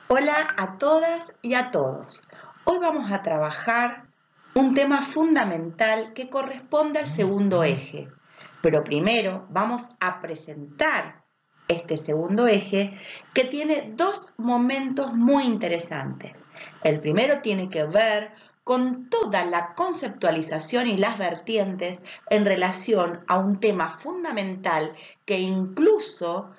Hola a todas y a todos. Hoy vamos a trabajar un tema fundamental que corresponde al segundo eje. Pero primero vamos a presentar este segundo eje que tiene dos momentos muy interesantes. El primero tiene que ver con toda la conceptualización y las vertientes en relación a un tema fundamental que incluso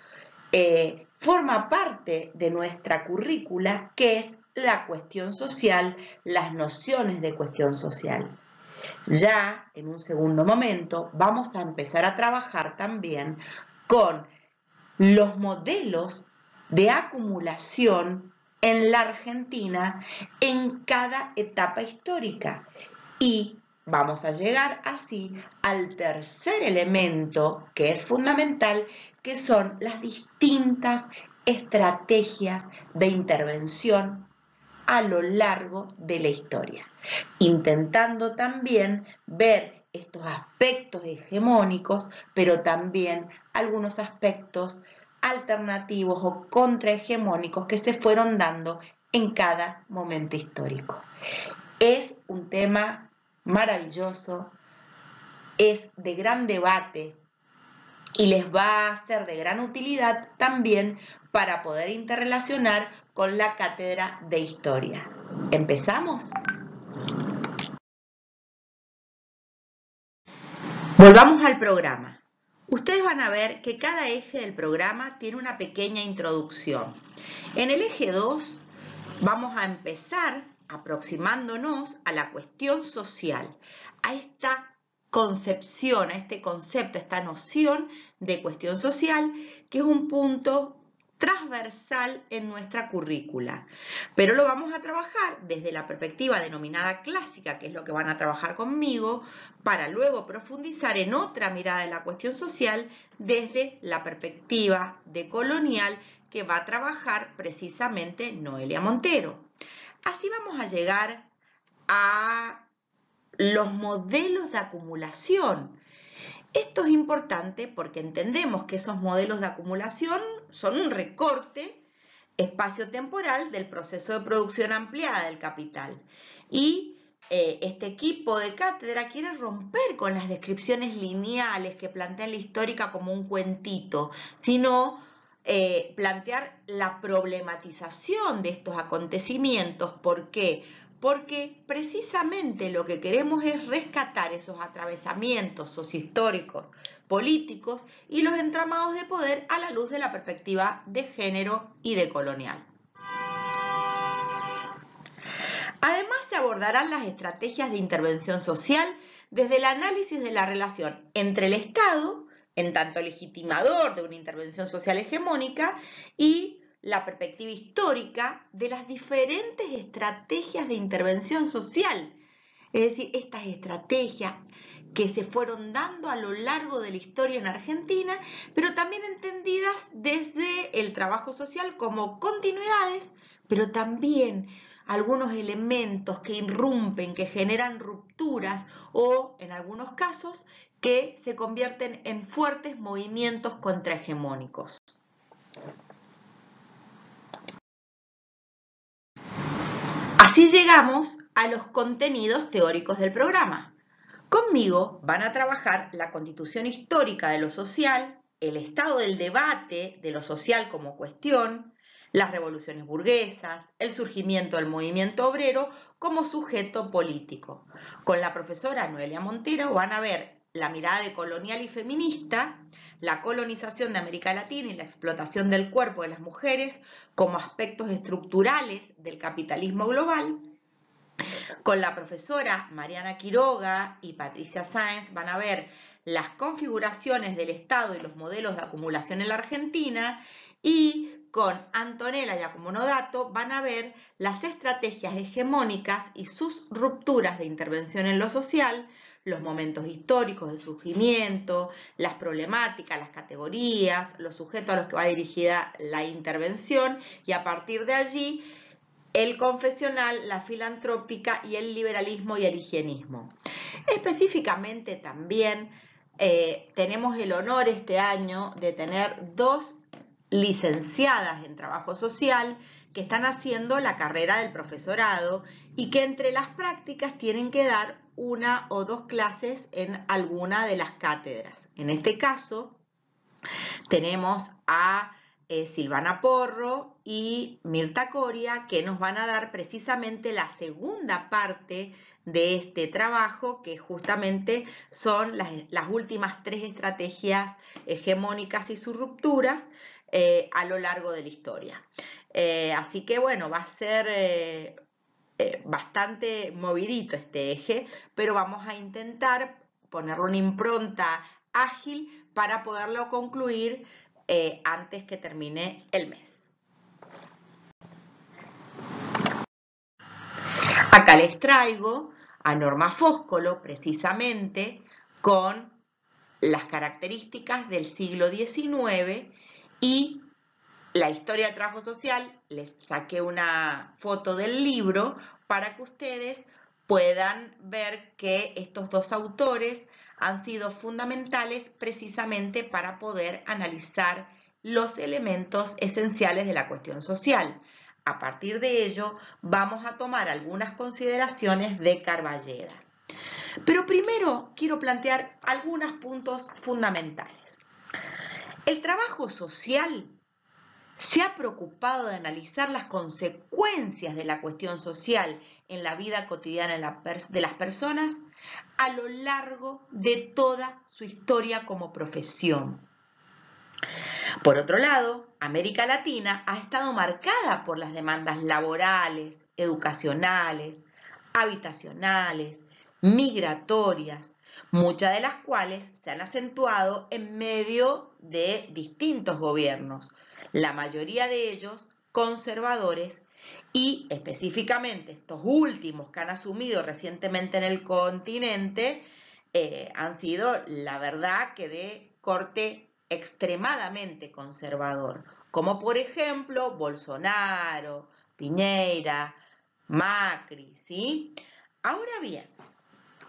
forma parte de nuestra currícula, que es la cuestión social, las nociones de cuestión social. Ya en un segundo momento vamos a empezar a trabajar también con los modelos de acumulación en la Argentina en cada etapa histórica y vamos a llegar así al tercer elemento que es fundamental, que son las distintas estrategias de intervención a lo largo de la historia, intentando también ver estos aspectos hegemónicos, pero también algunos aspectos alternativos o contrahegemónicos que se fueron dando en cada momento histórico. Es un tema maravilloso, es de gran debate y les va a ser de gran utilidad también para poder interrelacionar con la cátedra de historia. ¿Empezamos? Volvamos al programa. Ustedes van a ver que cada eje del programa tiene una pequeña introducción. En el eje 2 vamos a empezar aproximándonos a la cuestión social, a esta concepción, a este concepto, a esta noción de cuestión social, que es un punto transversal en nuestra currícula. Pero lo vamos a trabajar desde la perspectiva denominada clásica, que es lo que van a trabajar conmigo, para luego profundizar en otra mirada de la cuestión social desde la perspectiva decolonial, que va a trabajar precisamente Noelia Montero. Así vamos a llegar a los modelos de acumulación. Esto es importante porque entendemos que esos modelos de acumulación son un recorte espacio-temporal del proceso de producción ampliada del capital. Y este equipo de cátedra quiere romper con las descripciones lineales que plantean la histórica como un cuentito, sino plantear la problematización de estos acontecimientos. ¿Por qué? Porque precisamente lo que queremos es rescatar esos atravesamientos sociohistóricos, políticos y los entramados de poder a la luz de la perspectiva de género y decolonial. Además, se abordarán las estrategias de intervención social desde el análisis de la relación entre el Estado, en tanto legitimador de una intervención social hegemónica, y la perspectiva histórica de las diferentes estrategias de intervención social. Es decir, estas estrategias que se fueron dando a lo largo de la historia en Argentina, pero también entendidas desde el trabajo social como continuidades, pero también algunos elementos que irrumpen, que generan rupturas o, en algunos casos, que se convierten en fuertes movimientos contrahegemónicos. Así llegamos a los contenidos teóricos del programa. Conmigo van a trabajar la constitución histórica de lo social, el estado del debate de lo social como cuestión, las revoluciones burguesas, el surgimiento del movimiento obrero como sujeto político. Con la profesora Noelia Montero van a ver la mirada decolonial y feminista, la colonización de América Latina y la explotación del cuerpo de las mujeres como aspectos estructurales del capitalismo global. Con la profesora Mariana Quiroga y Patricia Sáenz van a ver las configuraciones del Estado y los modelos de acumulación en la Argentina, y con Antonella Giacomo Dato van a ver las estrategias hegemónicas y sus rupturas de intervención en lo social, los momentos históricos de surgimiento, las problemáticas, las categorías, los sujetos a los que va dirigida la intervención, y a partir de allí el confesional, la filantrópica y el liberalismo y el higienismo. Específicamente también tenemos el honor este año de tener dos licenciadas en trabajo social que están haciendo la carrera del profesorado y que entre las prácticas tienen que dar 1 o 2 clases en alguna de las cátedras. En este caso tenemos a Silvana Porro y Mirta Coria, que nos van a dar precisamente la segunda parte de este trabajo, que justamente son las últimas 3 estrategias hegemónicas y sus rupturas a lo largo de la historia. Así que bueno, va a ser bastante movidito este eje, pero vamos a intentar ponerle una impronta ágil para poderlo concluir antes que termine el mes. Acá les traigo a Norma Fóscolo precisamente con las características del siglo XIX y la historia del trabajo social. Les saqué una foto del libro para que ustedes puedan ver que estos 2 autores han sido fundamentales precisamente para poder analizar los elementos esenciales de la cuestión social. A partir de ello, vamos a tomar algunas consideraciones de Carballeda. Pero primero quiero plantear algunos puntos fundamentales. El trabajo social se ha preocupado de analizar las consecuencias de la cuestión social en la vida cotidiana de las personas a lo largo de toda su historia como profesión. Por otro lado, América Latina ha estado marcada por las demandas laborales, educacionales, habitacionales, migratorias, muchas de las cuales se han acentuado en medio de distintos gobiernos, la mayoría de ellos conservadores, y específicamente estos últimos que han asumido recientemente en el continente han sido, la verdad, que de corte extremadamente conservador, como por ejemplo Bolsonaro, Piñera, Macri, ¿sí? Ahora bien,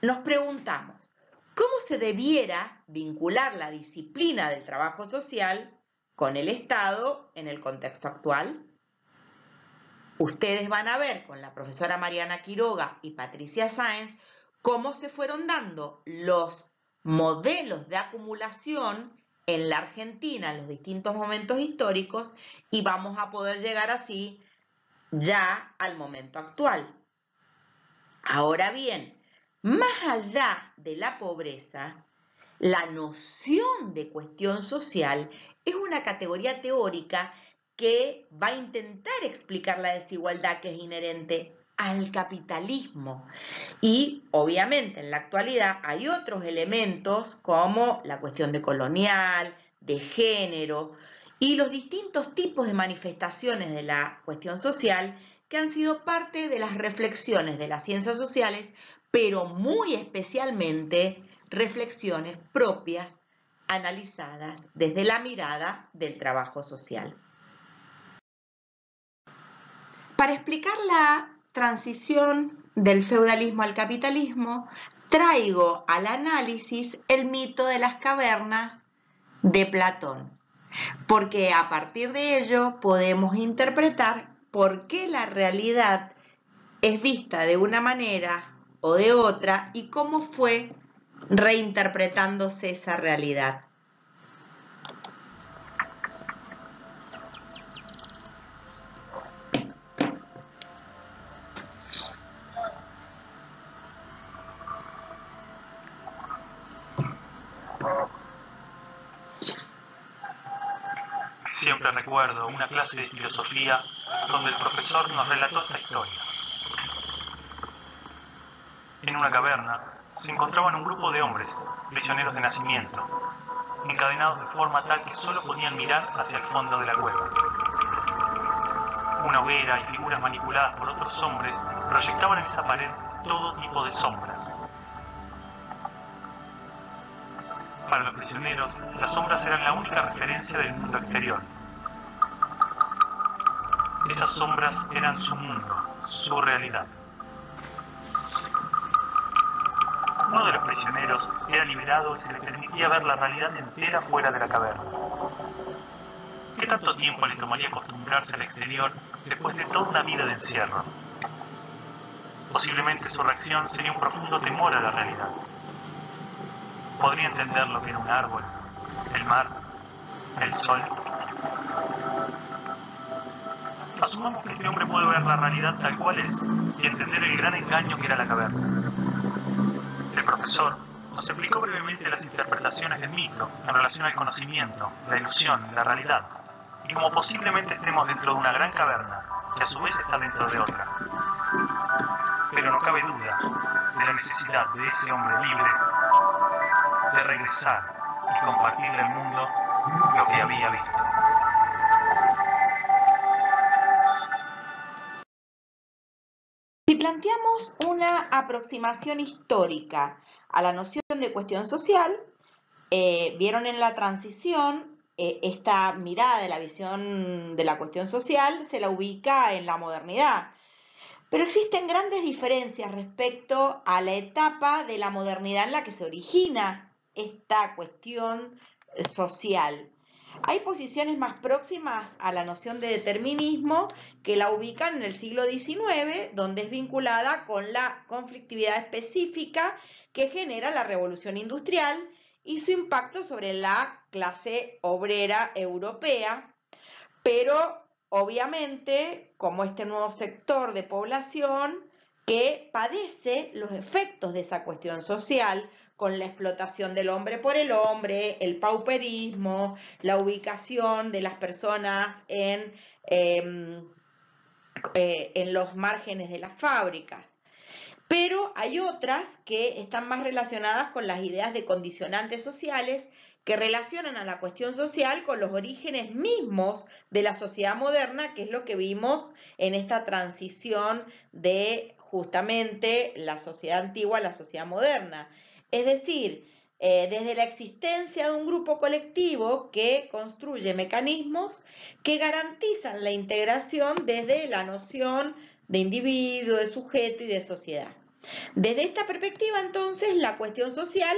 nos preguntamos, ¿cómo se debiera vincular la disciplina del trabajo social con el Estado en el contexto actual? Ustedes van a ver con la profesora Mariana Quiroga y Patricia Sáenz cómo se fueron dando los modelos de acumulación en la Argentina en los distintos momentos históricos y vamos a poder llegar así ya al momento actual. Ahora bien, más allá de la pobreza, la noción de cuestión social es una categoría teórica que va a intentar explicar la desigualdad que es inherente al capitalismo. Y obviamente en la actualidad hay otros elementos como la cuestión de colonial, de género y los distintos tipos de manifestaciones de la cuestión social que han sido parte de las reflexiones de las ciencias sociales, pero muy especialmente reflexiones propias analizadas desde la mirada del trabajo social. Para explicar la transición del feudalismo al capitalismo, traigo al análisis el mito de las cavernas de Platón, porque a partir de ello podemos interpretar por qué la realidad es vista de una manera o de otra y cómo fue reinterpretándose esa realidad. Siempre recuerdo una clase de filosofía donde el profesor nos relató esta historia. En una caverna se encontraban un grupo de hombres, prisioneros de nacimiento, encadenados de forma tal que solo podían mirar hacia el fondo de la cueva. Una hoguera y figuras manipuladas por otros hombres proyectaban en esa pared todo tipo de sombras. Para los prisioneros, las sombras eran la única referencia del mundo exterior. Esas sombras eran su mundo, su realidad. Uno de los prisioneros era liberado y se le permitía ver la realidad entera fuera de la caverna. ¿Qué tanto tiempo le tomaría acostumbrarse al exterior después de toda una vida de encierro? Posiblemente su reacción sería un profundo temor a la realidad. Podría entender lo que era un árbol, el mar, el sol. Asumamos que este hombre puede ver la realidad tal cual es y entender el gran engaño que era la caverna. El profesor nos explicó brevemente las interpretaciones del mito en relación al conocimiento, la ilusión, la realidad, y como posiblemente estemos dentro de una gran caverna, que a su vez está dentro de otra. Pero no cabe duda de la necesidad de ese hombre libre de regresar y compartirle al mundo lo que había visto. Si planteamos una aproximación histórica a la noción de cuestión social, vieron en la transición esta mirada de la visión de la cuestión social se la ubica en la modernidad. Pero existen grandes diferencias respecto a la etapa de la modernidad en la que se origina esta cuestión social. Hay posiciones más próximas a la noción de determinismo que la ubican en el siglo XIX, donde es vinculada con la conflictividad específica que genera la revolución industrial y su impacto sobre la clase obrera europea, pero obviamente como este nuevo sector de población que padece los efectos de esa cuestión social con la explotación del hombre por el hombre, el pauperismo, la ubicación de las personas en los márgenes de las fábricas. Pero hay otras que están más relacionadas con las ideas de condicionantes sociales que relacionan a la cuestión social con los orígenes mismos de la sociedad moderna, que es lo que vimos en esta transición de justamente la sociedad antigua a la sociedad moderna. Es decir, desde la existencia de un grupo colectivo que construye mecanismos que garantizan la integración desde la noción de individuo, de sujeto y de sociedad. Desde esta perspectiva, entonces, la cuestión social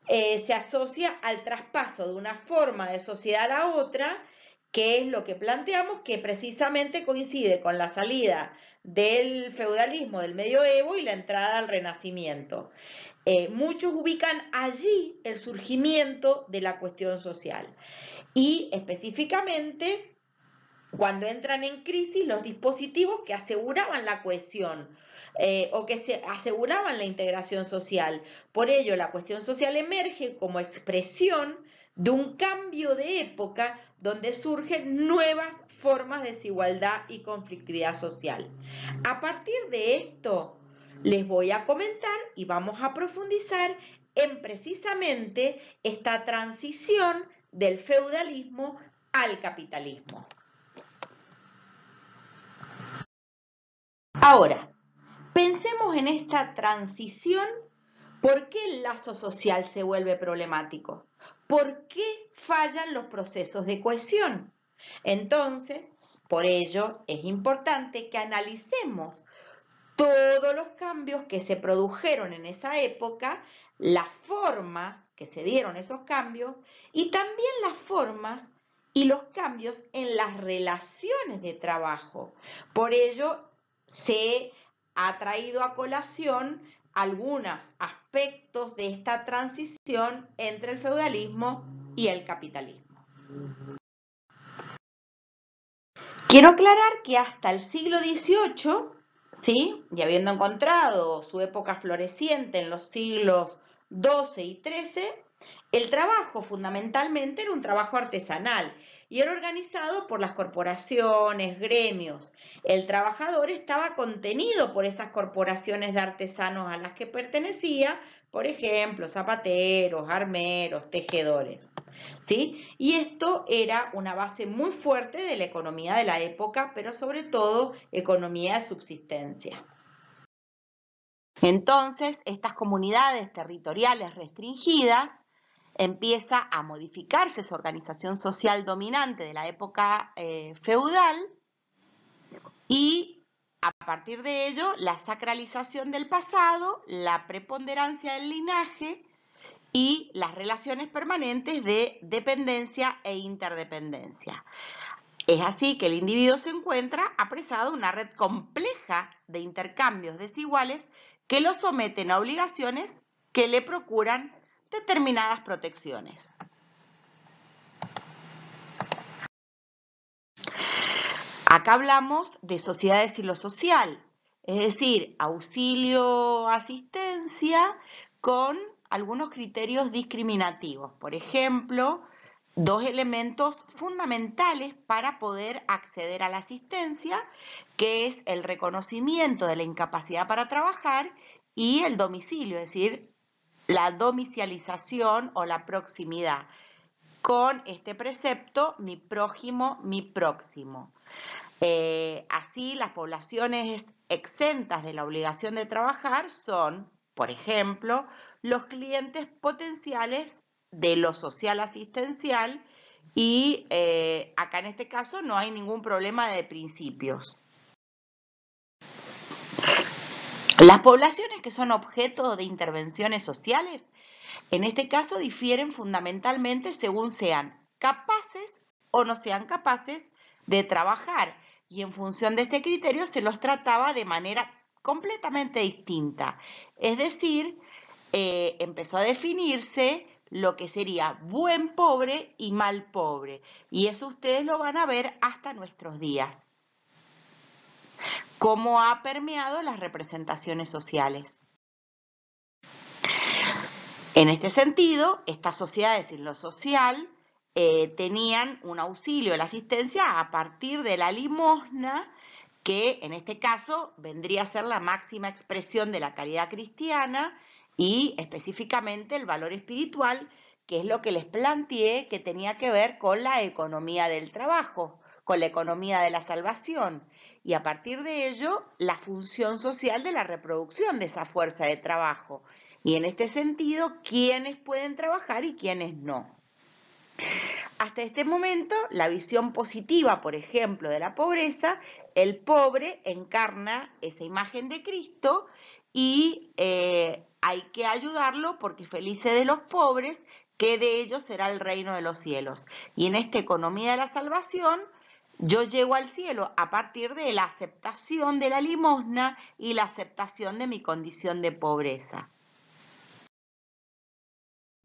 se asocia al traspaso de una forma de sociedad a la otra, que es lo que planteamos, que precisamente coincide con la salida del feudalismo del medioevo y la entrada al Renacimiento. Muchos ubican allí el surgimiento de la cuestión social y específicamente cuando entran en crisis los dispositivos que aseguraban la cohesión o que se aseguraban la integración social. Por ello, la cuestión social emerge como expresión de un cambio de época donde surgen nuevas formas de desigualdad y conflictividad social. A partir de esto, les voy a comentar y vamos a profundizar en precisamente esta transición del feudalismo al capitalismo. Ahora, pensemos en esta transición. ¿Por qué el lazo social se vuelve problemático? ¿Por qué fallan los procesos de cohesión? Entonces, por ello es importante que analicemos todos los cambios que se produjeron en esa época, las formas que se dieron esos cambios y también las formas y los cambios en las relaciones de trabajo. Por ello se ha traído a colación algunos aspectos de esta transición entre el feudalismo y el capitalismo. Quiero aclarar que hasta el siglo XVIII, ¿sí? Y habiendo encontrado su época floreciente en los siglos XII y XIII, el trabajo fundamentalmente era un trabajo artesanal y era organizado por las corporaciones, gremios. El trabajador estaba contenido por esas corporaciones de artesanos a las que pertenecía, por ejemplo, zapateros, armeros, tejedores. ¿Sí? Y esto era una base muy fuerte de la economía de la época, pero sobre todo economía de subsistencia. Entonces, estas comunidades territoriales restringidas empieza a modificarse su organización social dominante de la época feudal y a partir de ello la sacralización del pasado, la preponderancia del linaje y las relaciones permanentes de dependencia e interdependencia. Es así que el individuo se encuentra apresado en una red compleja de intercambios desiguales que lo someten a obligaciones que le procuran determinadas protecciones. Acá hablamos de sociedades y lo social, es decir, auxilio, asistencia con algunos criterios discriminativos. Por ejemplo, dos elementos fundamentales para poder acceder a la asistencia, que es el reconocimiento de la incapacidad para trabajar y el domicilio, es decir, la domicilización o la proximidad. Con este precepto, mi prójimo, mi próximo. Así, las poblaciones exentas de la obligación de trabajar son, por ejemplo, los clientes potenciales de lo social asistencial y acá en este caso no hay ningún problema de principios. Las poblaciones que son objeto de intervenciones sociales, en este caso difieren fundamentalmente según sean capaces o no sean capaces de trabajar y en función de este criterio se los trataba de manera completamente distinta. Es decir, empezó a definirse lo que sería buen pobre y mal pobre y eso ustedes lo van a ver hasta nuestros días. Cómo ha permeado las representaciones sociales. En este sentido, estas sociedades en lo social tenían un auxilio, la asistencia a partir de la limosna, que en este caso vendría a ser la máxima expresión de la caridad cristiana y específicamente el valor espiritual, que es lo que les planteé que tenía que ver con la economía del trabajo, con la economía de la salvación y a partir de ello la función social de la reproducción de esa fuerza de trabajo. Y en este sentido, quiénes pueden trabajar y quiénes no. Hasta este momento, la visión positiva, por ejemplo, de la pobreza, el pobre encarna esa imagen de Cristo y hay que ayudarlo porque felices de los pobres, que de ellos será el reino de los cielos. Y en esta economía de la salvación, yo llego al cielo a partir de la aceptación de la limosna y la aceptación de mi condición de pobreza.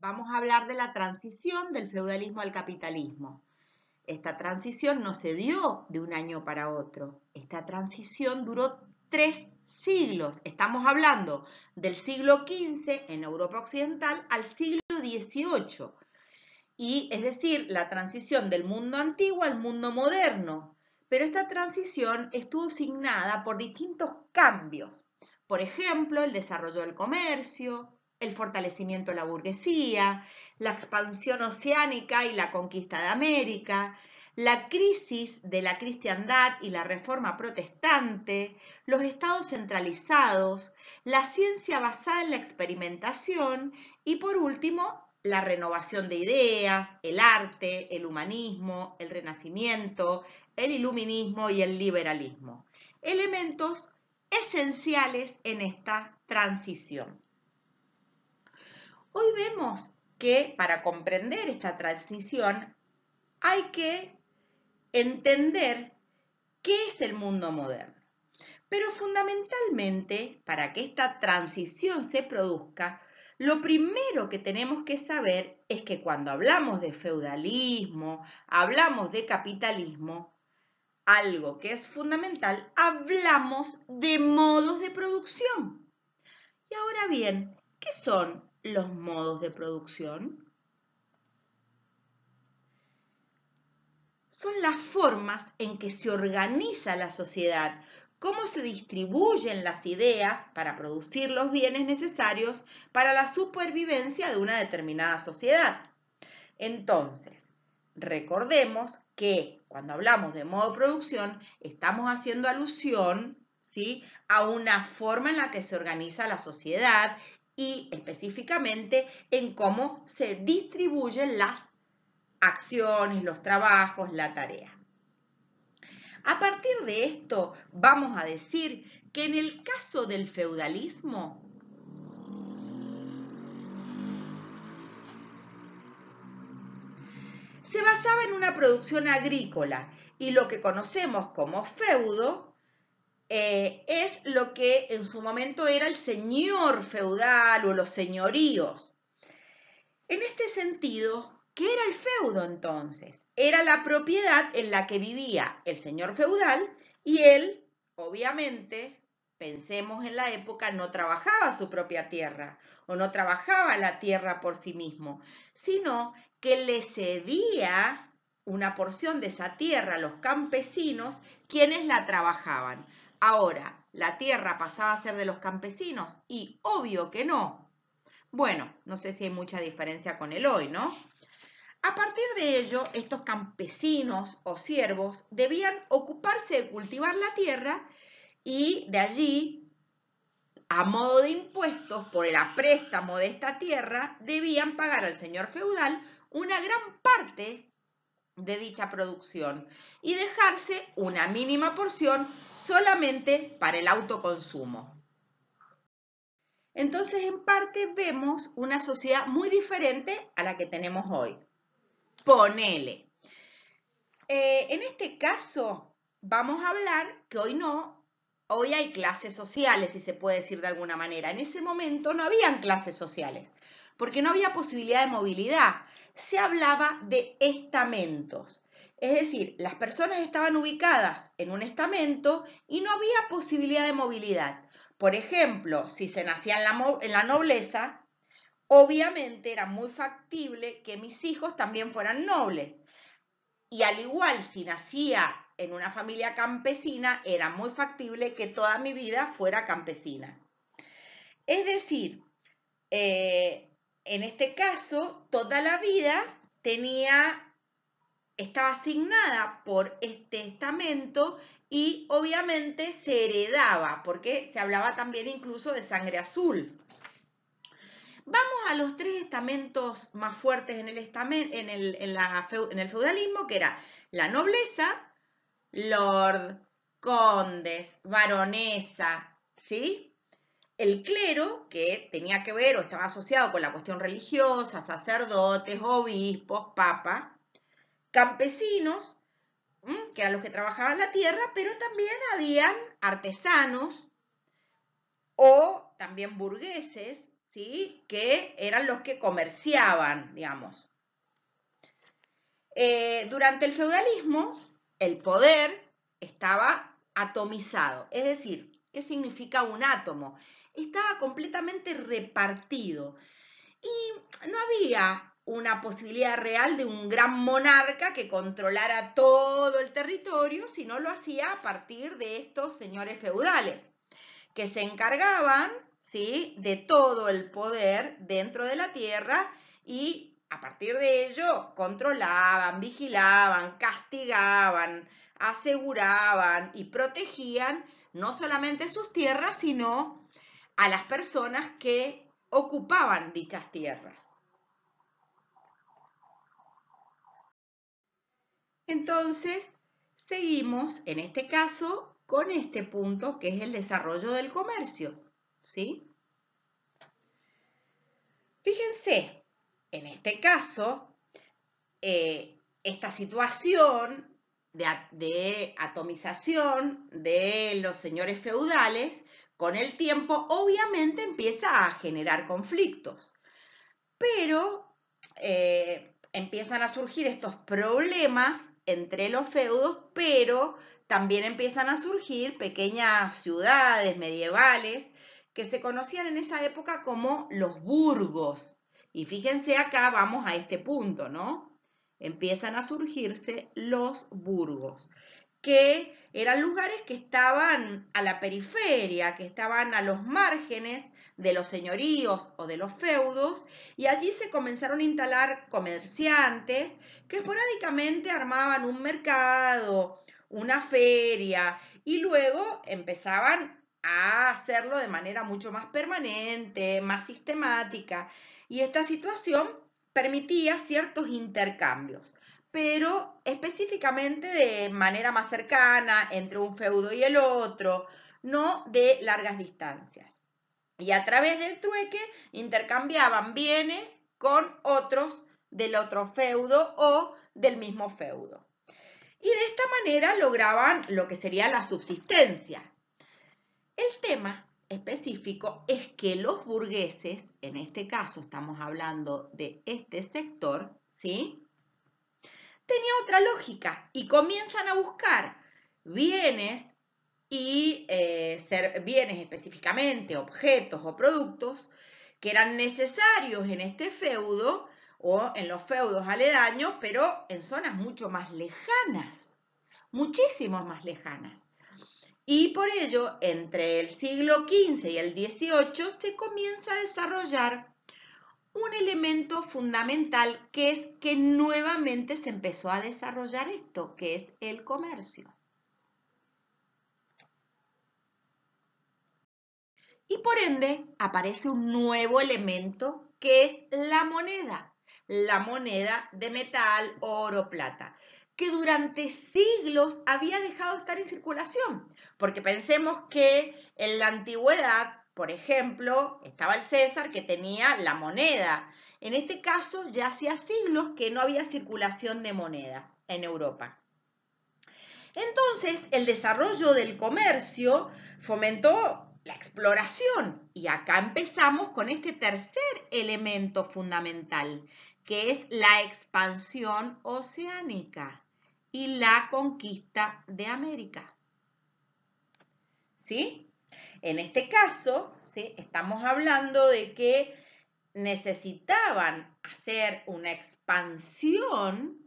Vamos a hablar de la transición del feudalismo al capitalismo. Esta transición no se dio de un año para otro. Esta transición duró 3 siglos. Estamos hablando del siglo XV en Europa Occidental al siglo XVIII. Y es decir, la transición del mundo antiguo al mundo moderno. Pero esta transición estuvo signada por distintos cambios. Por ejemplo, el desarrollo del comercio, el fortalecimiento de la burguesía, la expansión oceánica y la conquista de América, la crisis de la cristiandad y la reforma protestante, los estados centralizados, la ciencia basada en la experimentación y, por último, la renovación de ideas, el arte, el humanismo, el renacimiento, el iluminismo y el liberalismo. Elementos esenciales en esta transición. Hoy vemos que para comprender esta transición hay que entender qué es el mundo moderno. Pero fundamentalmente, para que esta transición se produzca, lo primero que tenemos que saber es que cuando hablamos de feudalismo, hablamos de capitalismo, algo que es fundamental, hablamos de modos de producción. Y ahora bien, ¿qué son los modos de producción? Son las formas en que se organiza la sociedad, cómo se distribuyen las ideas para producir los bienes necesarios para la supervivencia de una determinada sociedad. Entonces, recordemos que cuando hablamos de modo de producción, estamos haciendo alusión, ¿sí?, a una forma en la que se organiza la sociedad y específicamente en cómo se distribuyen las acciones, los trabajos, la tarea. A partir de esto, vamos a decir que en el caso del feudalismo, una producción agrícola y lo que conocemos como feudo es lo que en su momento era el señor feudal o los señoríos. En este sentido, ¿qué era el feudo entonces? Era la propiedad en la que vivía el señor feudal y él, obviamente, pensemos en la época, no trabajaba su propia tierra o no trabajaba la tierra por sí mismo, sino que le cedía una porción de esa tierra a los campesinos quienes la trabajaban. Ahora, ¿la tierra pasaba a ser de los campesinos? Y obvio que no. Bueno, no sé si hay mucha diferencia con el hoy, ¿no? A partir de ello, estos campesinos o siervos debían ocuparse de cultivar la tierra y de allí, a modo de impuestos por el apréstamo de esta tierra, debían pagar al señor feudal una gran parte de dicha producción y dejarse una mínima porción solamente para el autoconsumo. Entonces, en parte, vemos una sociedad muy diferente a la que tenemos hoy. Ponele. En este caso, vamos a hablar que hoy no, hoy hay clases sociales, si se puede decir de alguna manera. En ese momento no habían clases sociales, porque no había posibilidad de movilidad. Se hablaba de estamentos. Es decir, las personas estaban ubicadas en un estamento y no había posibilidad de movilidad. Por ejemplo, si se nacía en la nobleza, obviamente era muy factible que mis hijos también fueran nobles. Y al igual, si nacía en una familia campesina, era muy factible que toda mi vida fuera campesina. Es decir, en este caso, toda la vida estaba asignada por este estamento y obviamente se heredaba, porque se hablaba también incluso de sangre azul. Vamos a los tres estamentos más fuertes en el feudalismo, que era la nobleza, lord, condes, baronesa, ¿sí? El clero, que tenía que ver o estaba asociado con la cuestión religiosa, sacerdotes, obispos, papa, campesinos, que eran los que trabajaban la tierra, pero también habían artesanos o también burgueses, ¿sí? Que eran los que comerciaban, digamos. Durante el feudalismo, el poder estaba atomizado, es decir, ¿qué significa un átomo? Estaba completamente repartido y no había una posibilidad real de un gran monarca que controlara todo el territorio, sino lo hacía a partir de estos señores feudales, que se encargaban, ¿sí?, de todo el poder dentro de la tierra y a partir de ello controlaban, vigilaban, castigaban, aseguraban y protegían no solamente sus tierras, sino a las personas que ocupaban dichas tierras. Entonces, seguimos, en este caso, con este punto que es el desarrollo del comercio, ¿sí? Fíjense, en este caso, esta situación de atomización de los señores feudales, con el tiempo obviamente empieza a generar conflictos, pero empiezan a surgir estos problemas entre los feudos, pero también empiezan a surgir pequeñas ciudades medievales que se conocían en esa época como los burgos. Y fíjense acá, vamos a este punto, ¿no? Empiezan a surgirse los burgos, que eran lugares que estaban a la periferia, que estaban a los márgenes de los señoríos o de los feudos, y allí se comenzaron a instalar comerciantes que esporádicamente armaban un mercado, una feria, y luego empezaban a hacerlo de manera mucho más permanente, más sistemática, y esta situación permitía ciertos intercambios, pero específicamente de manera más cercana entre un feudo y el otro, no de largas distancias. Y a través del trueque intercambiaban bienes con otros del otro feudo o del mismo feudo. Y de esta manera lograban lo que sería la subsistencia. El tema específico es que los burgueses, en este caso estamos hablando de este sector, ¿sí?, tenía otra lógica y comienzan a buscar bienes y bienes específicamente, objetos o productos que eran necesarios en este feudo o en los feudos aledaños, pero en zonas mucho más lejanas, muchísimo más lejanas. Y por ello, entre el siglo XV y el XVIII se comienza a desarrollar un elemento fundamental que es que nuevamente se empezó a desarrollar esto, que es el comercio. Y por ende aparece un nuevo elemento que es la moneda de metal, oro, plata, que durante siglos había dejado de estar en circulación, porque pensemos que en la antigüedad, por ejemplo, estaba el César que tenía la moneda. En este caso ya hacía siglos que no había circulación de moneda en Europa. Entonces, el desarrollo del comercio fomentó la exploración y acá empezamos con este tercer elemento fundamental, que es la expansión oceánica y la conquista de América. ¿Sí? En este caso, ¿sí?, estamos hablando de que necesitaban hacer una expansión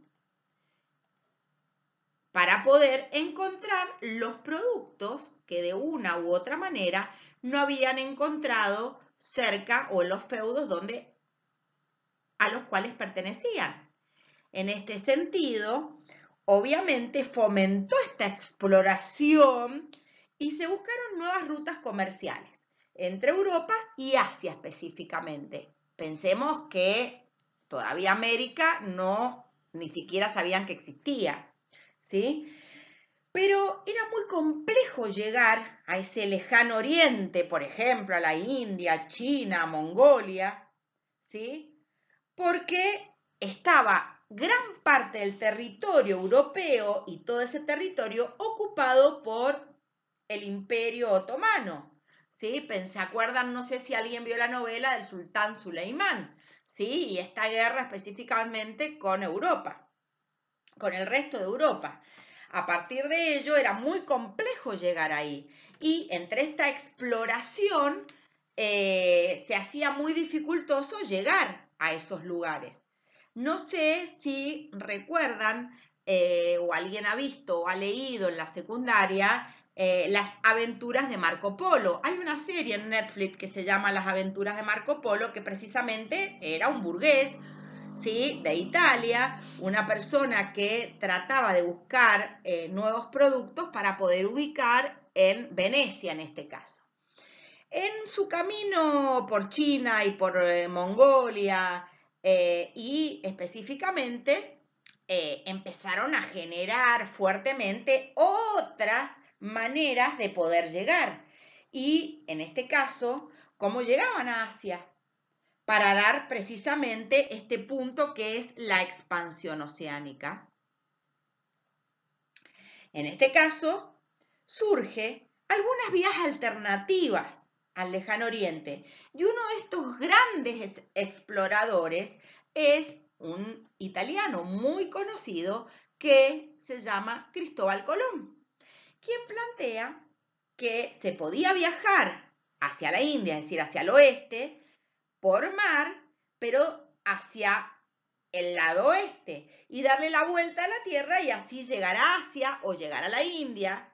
para poder encontrar los productos que de una u otra manera no habían encontrado cerca o en los feudos a los cuales pertenecían. En este sentido, obviamente fomentó esta exploración y se buscaron nuevas rutas comerciales entre Europa y Asia específicamente. Pensemos que todavía América ni siquiera sabían que existía, ¿sí? Pero era muy complejo llegar a ese lejano oriente, por ejemplo, a la India, China, Mongolia, ¿sí?, porque estaba gran parte del territorio europeo y todo ese territorio ocupado por el Imperio Otomano, ¿sí? ¿Se acuerdan? No sé si alguien vio la novela del sultán Suleimán, ¿sí?, y esta guerra específicamente con Europa, con el resto de Europa. A partir de ello era muy complejo llegar ahí y entre esta exploración se hacía muy dificultoso llegar a esos lugares. No sé si recuerdan o alguien ha visto o ha leído en la secundaria las aventuras de Marco Polo. Hay una serie en Netflix que se llama Las aventuras de Marco Polo, que precisamente era un burgués, ¿sí?, de Italia, una persona que trataba de buscar nuevos productos para poder ubicar en Venecia en este caso. En su camino por China y por Mongolia y específicamente empezaron a generar fuertemente otras maneras de poder llegar. Y en este caso, ¿cómo llegaban a Asia? Para dar precisamente este punto que es la expansión oceánica. En este caso, surge algunas vías alternativas al lejano oriente y uno de estos grandes exploradores es un italiano muy conocido que se llama Cristóbal Colón, quien plantea que se podía viajar hacia la India, es decir, hacia el oeste, por mar, pero hacia el lado oeste y darle la vuelta a la Tierra y así llegar a Asia o llegar a la India.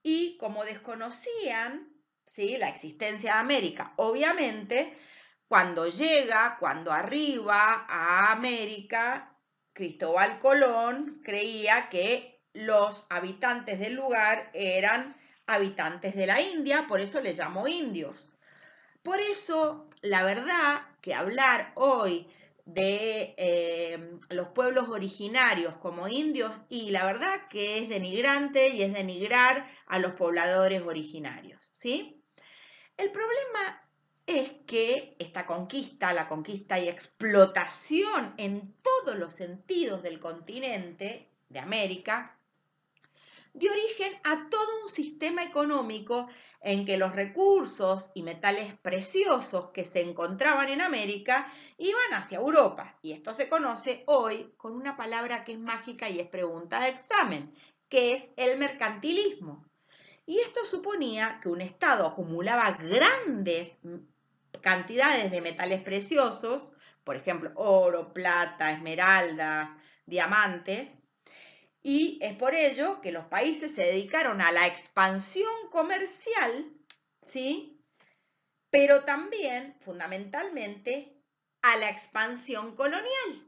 Y como desconocían, ¿sí?, la existencia de América, obviamente, cuando arriba a América, Cristóbal Colón creía que los habitantes del lugar eran habitantes de la India, por eso les llamó indios. Por eso, la verdad que hablar hoy de los pueblos originarios como indios, y la verdad que es denigrante y es denigrar a los pobladores originarios, ¿sí? El problema es que esta conquista, la conquista y explotación en todos los sentidos del continente de América, dio origen a todo un sistema económico en que los recursos y metales preciosos que se encontraban en América iban hacia Europa. Y esto se conoce hoy con una palabra que es mágica y es pregunta de examen, que es el mercantilismo. Y esto suponía que un Estado acumulaba grandes cantidades de metales preciosos, por ejemplo, oro, plata, esmeraldas, diamantes, y es por ello que los países se dedicaron a la expansión comercial, ¿sí? Pero también, fundamentalmente, a la expansión colonial,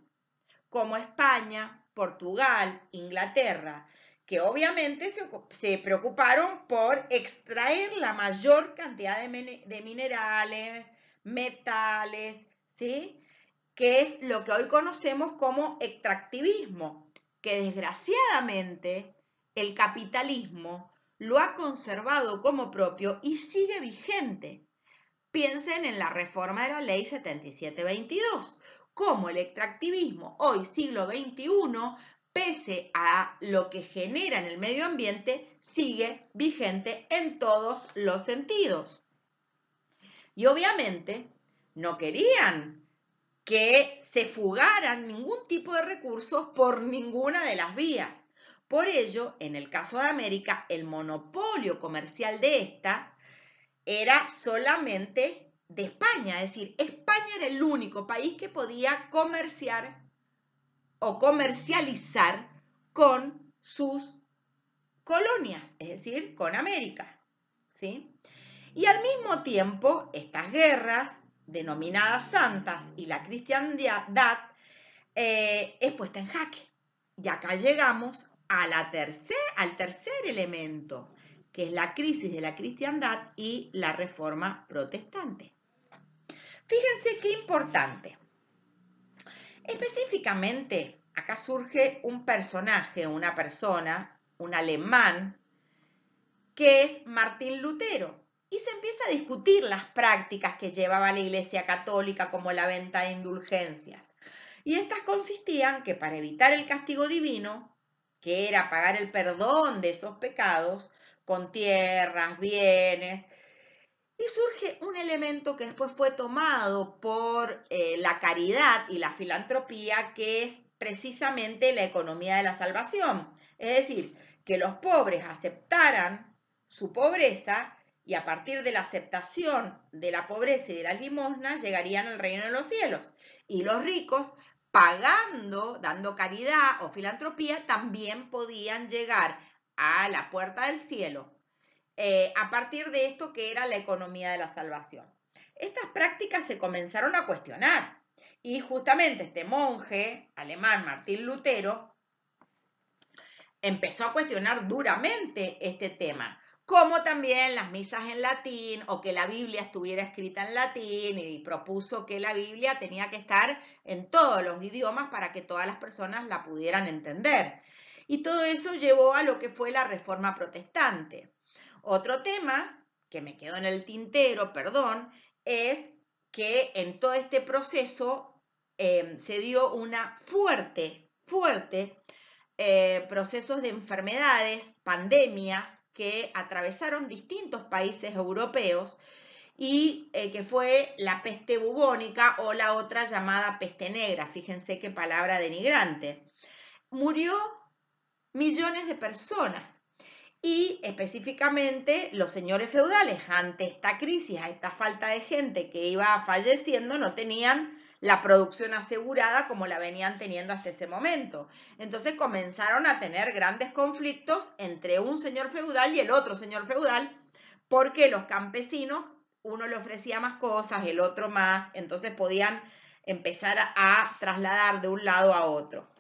como España, Portugal, Inglaterra, que obviamente se preocuparon por extraer la mayor cantidad de minerales, metales, ¿sí? Que es lo que hoy conocemos como extractivismo, que desgraciadamente el capitalismo lo ha conservado como propio y sigue vigente. Piensen en la reforma de la ley 7722, cómo el extractivismo hoy, siglo XXI, pese a lo que genera en el medio ambiente, sigue vigente en todos los sentidos. Y obviamente no querían que se fugaran ningún tipo de recursos por ninguna de las vías. Por ello, en el caso de América, el monopolio comercial de esta era solamente de España, es decir, España era el único país que podía comerciar o comercializar con sus colonias, es decir, con América, ¿sí? Y al mismo tiempo, estas guerras, denominadas santas, y la cristiandad, es puesta en jaque. Y acá llegamos a al tercer elemento, que es la crisis de la cristiandad y la reforma protestante. Fíjense qué importante. Específicamente, acá surge un personaje, una persona, un alemán, que es Martín Lutero, y se empieza a discutir las prácticas que llevaba la Iglesia Católica, como la venta de indulgencias. Y estas consistían que para evitar el castigo divino, que era pagar el perdón de esos pecados, con tierras, bienes, y surge un elemento que después fue tomado por la caridad y la filantropía, que es precisamente la economía de la salvación. Es decir, que los pobres aceptaran su pobreza y a partir de la aceptación de la pobreza y de las limosnas llegarían al reino de los cielos. Y los ricos, pagando, dando caridad o filantropía, también podían llegar a la puerta del cielo. A partir de esto que era la economía de la salvación. Estas prácticas se comenzaron a cuestionar y justamente este monje alemán, Martín Lutero, empezó a cuestionar duramente este tema, como también las misas en latín o que la Biblia estuviera escrita en latín, y propuso que la Biblia tenía que estar en todos los idiomas para que todas las personas la pudieran entender. Y todo eso llevó a lo que fue la Reforma Protestante. Otro tema que me quedó en el tintero, perdón, es que en todo este proceso se dio una fuerte procesos de enfermedades, pandemias que atravesaron distintos países europeos y que fue la peste bubónica o la otra llamada peste negra. Fíjense qué palabra denigrante. Murió millones de personas. Y específicamente los señores feudales, ante esta crisis, a esta falta de gente que iba falleciendo, no tenían la producción asegurada como la venían teniendo hasta ese momento. Entonces comenzaron a tener grandes conflictos entre un señor feudal y el otro señor feudal, porque los campesinos, uno le ofrecía más cosas, el otro más, entonces podían empezar a trasladar de un lado a otro.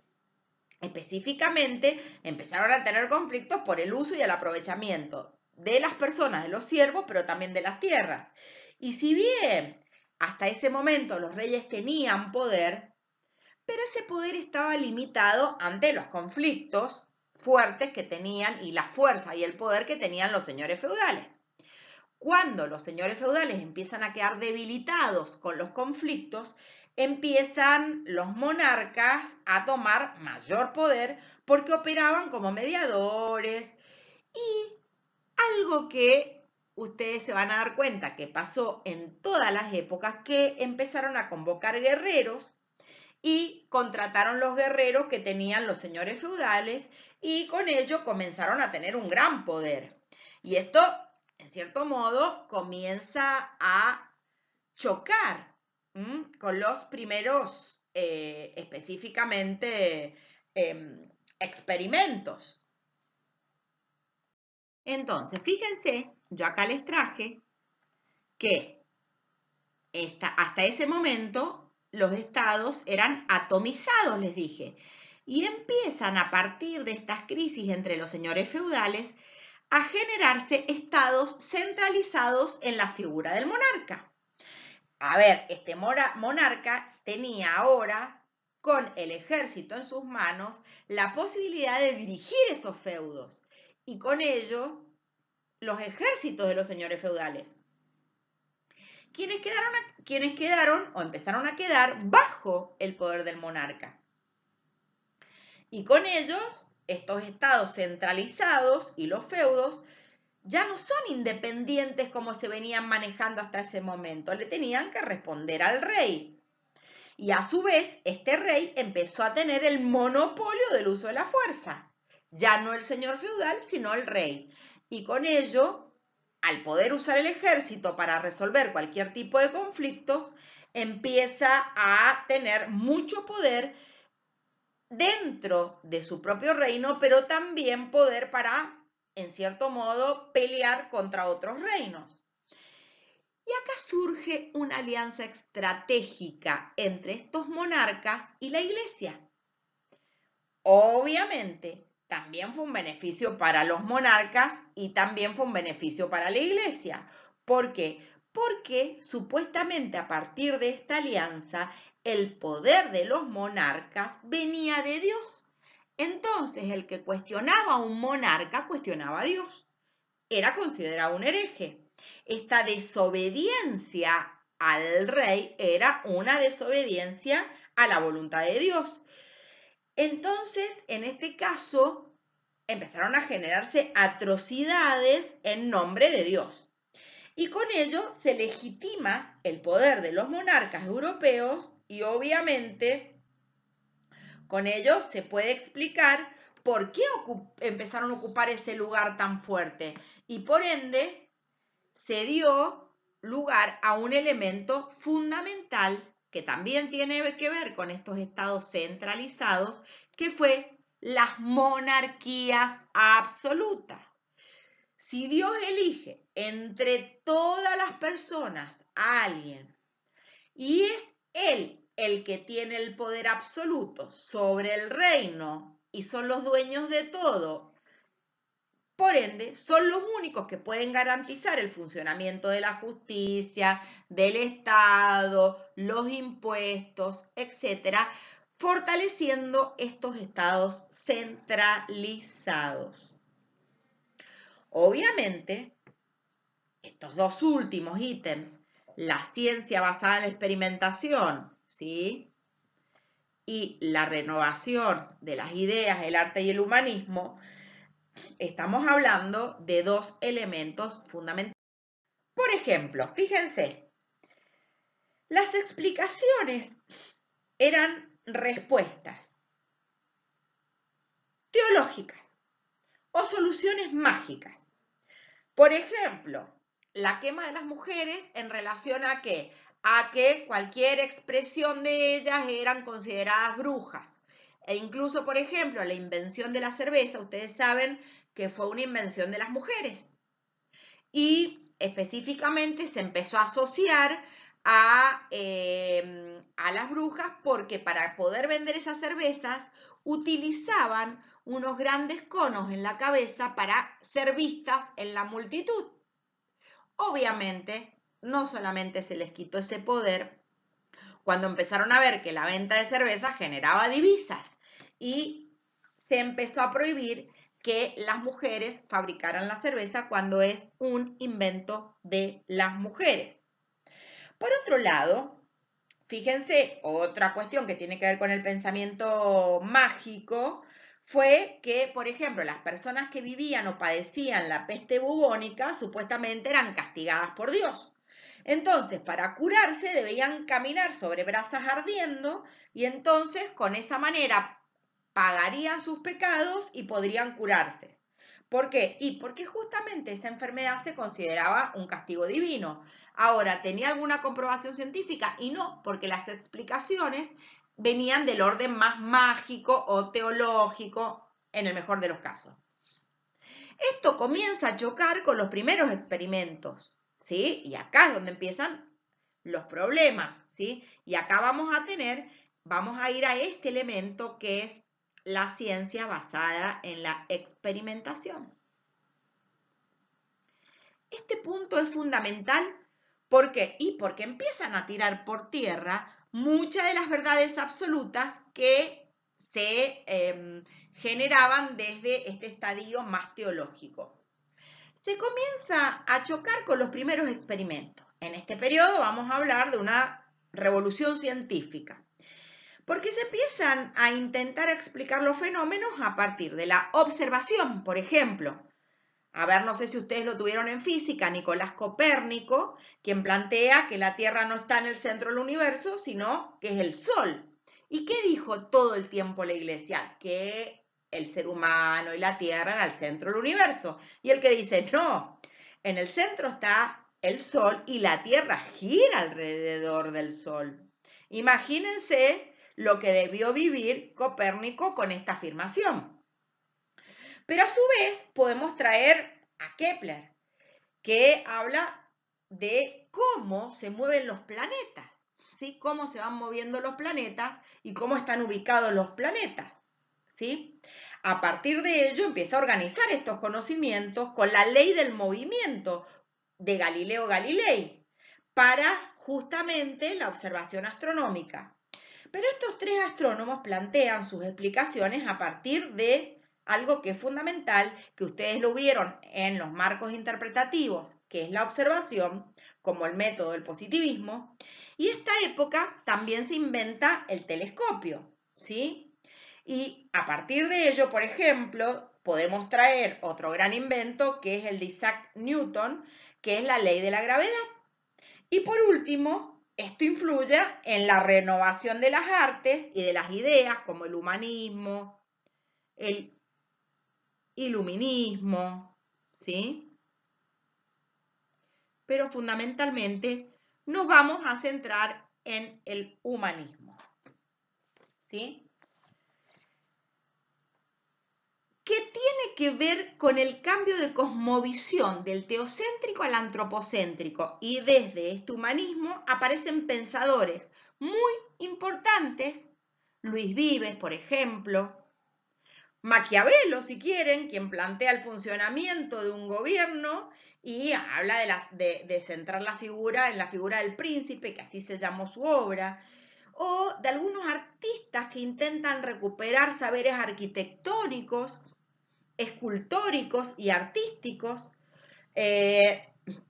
Específicamente, empezaron a tener conflictos por el uso y el aprovechamiento de las personas, de los siervos, pero también de las tierras. Y si bien hasta ese momento los reyes tenían poder, pero ese poder estaba limitado ante los conflictos fuertes que tenían y la fuerza y el poder que tenían los señores feudales. Cuando los señores feudales empiezan a quedar debilitados con los conflictos, empiezan los monarcas a tomar mayor poder porque operaban como mediadores. Y algo que ustedes se van a dar cuenta que pasó en todas las épocas, que empezaron a convocar guerreros y contrataron los guerreros que tenían los señores feudales y con ello comenzaron a tener un gran poder. Y esto, en cierto modo, comienza a chocar con los primeros, específicamente, experimentos. Entonces, fíjense, yo acá les traje que hasta ese momento los estados eran atomizados, les dije, y empiezan a partir de estas crisis entre los señores feudales a generarse estados centralizados en la figura del monarca. A ver, este monarca tenía ahora, con el ejército en sus manos, la posibilidad de dirigir esos feudos y con ello los ejércitos de los señores feudales, quienes quedaron o empezaron a quedar bajo el poder del monarca. Y con ellos, estos estados centralizados y los feudos ya no son independientes como se venían manejando hasta ese momento. Le tenían que responder al rey. Y a su vez, este rey empezó a tener el monopolio del uso de la fuerza. Ya no el señor feudal, sino el rey. Y con ello, al poder usar el ejército para resolver cualquier tipo de conflictos, empieza a tener mucho poder dentro de su propio reino, pero también poder para, en cierto modo, pelear contra otros reinos. Y acá surge una alianza estratégica entre estos monarcas y la Iglesia. Obviamente, también fue un beneficio para los monarcas y también fue un beneficio para la Iglesia. ¿Por qué? Porque supuestamente a partir de esta alianza, el poder de los monarcas venía de Dios. Entonces, el que cuestionaba a un monarca cuestionaba a Dios. Era considerado un hereje. Esta desobediencia al rey era una desobediencia a la voluntad de Dios. Entonces, en este caso, empezaron a generarse atrocidades en nombre de Dios. Y con ello se legitima el poder de los monarcas europeos y obviamente con ello se puede explicar por qué empezaron a ocupar ese lugar tan fuerte. Y por ende se dio lugar a un elemento fundamental que también tiene que ver con estos estados centralizados, que fue las monarquías absolutas. Si Dios elige entre todas las personas a alguien y es Él el que tiene el poder absoluto sobre el reino y son los dueños de todo, por ende, son los únicos que pueden garantizar el funcionamiento de la justicia, del Estado, los impuestos, etcétera, fortaleciendo estos estados centralizados. Obviamente, estos dos últimos ítems, la ciencia basada en la experimentación, ¿sí?, y la renovación de las ideas, el arte y el humanismo, estamos hablando de dos elementos fundamentales. Por ejemplo, fíjense, las explicaciones eran respuestas teológicas o soluciones mágicas. Por ejemplo, la quema de las mujeres en relación a ¿qué? A que cualquier expresión de ellas eran consideradas brujas. E incluso, por ejemplo, la invención de la cerveza, ustedes saben que fue una invención de las mujeres. Y específicamente se empezó a asociar a las brujas porque para poder vender esas cervezas utilizaban unos grandes conos en la cabeza para ser vistas en la multitud. Obviamente, no solamente se les quitó ese poder, cuando empezaron a ver que la venta de cerveza generaba divisas y se empezó a prohibir que las mujeres fabricaran la cerveza cuando es un invento de las mujeres. Por otro lado, fíjense, otra cuestión que tiene que ver con el pensamiento mágico fue que, por ejemplo, las personas que vivían o padecían la peste bubónica supuestamente eran castigadas por Dios. Entonces, para curarse debían caminar sobre brasas ardiendo y entonces con esa manera pagarían sus pecados y podrían curarse. ¿Por qué? Y porque justamente esa enfermedad se consideraba un castigo divino. Ahora, ¿tenía alguna comprobación científica? Y no, porque las explicaciones venían del orden más mágico o teológico, en el mejor de los casos. Esto comienza a chocar con los primeros experimentos, ¿sí? Y acá es donde empiezan los problemas, ¿sí? Y acá vamos a ir a este elemento que es la ciencia basada en la experimentación. Este punto es fundamental. ¿Por qué? Y porque empiezan a tirar por tierra muchas de las verdades absolutas que se generaban desde este estadio más teológico. Se comienza a chocar con los primeros experimentos. En este periodo vamos a hablar de una revolución científica, porque se empiezan a intentar explicar los fenómenos a partir de la observación, por ejemplo. A ver, no sé si ustedes lo tuvieron en física, Nicolás Copérnico, quien plantea que la Tierra no está en el centro del universo, sino que es el Sol. ¿Y qué dijo todo el tiempo la Iglesia? Que el ser humano y la Tierra eran el centro del universo. Y el que dice, no, en el centro está el Sol y la Tierra gira alrededor del Sol. Imagínense lo que debió vivir Copérnico con esta afirmación. Pero a su vez podemos traer a Kepler, que habla de cómo se mueven los planetas, ¿sí? Cómo se van moviendo los planetas y cómo están ubicados los planetas, ¿sí? A partir de ello empieza a organizar estos conocimientos con la ley del movimiento de Galileo Galilei para justamente la observación astronómica. Pero estos tres astrónomos plantean sus explicaciones a partir de algo que es fundamental, que ustedes lo vieron en los marcos interpretativos, que es la observación, como el método del positivismo. Y esta época también se inventa el telescopio, ¿sí? Y a partir de ello, por ejemplo, podemos traer otro gran invento, que es el de Isaac Newton, que es la ley de la gravedad. Y por último, esto influye en la renovación de las artes y de las ideas, como el humanismo, el iluminismo, ¿sí? Pero fundamentalmente nos vamos a centrar en el humanismo, ¿sí? ¿Qué tiene que ver con el cambio de cosmovisión del teocéntrico al antropocéntrico? Y desde este humanismo aparecen pensadores muy importantes, Luis Vives, por ejemplo, Maquiavelo, si quieren, quien plantea el funcionamiento de un gobierno y habla de centrar la figura en la figura del príncipe, que así se llamó su obra, o de algunos artistas que intentan recuperar saberes arquitectónicos, escultóricos y artísticos,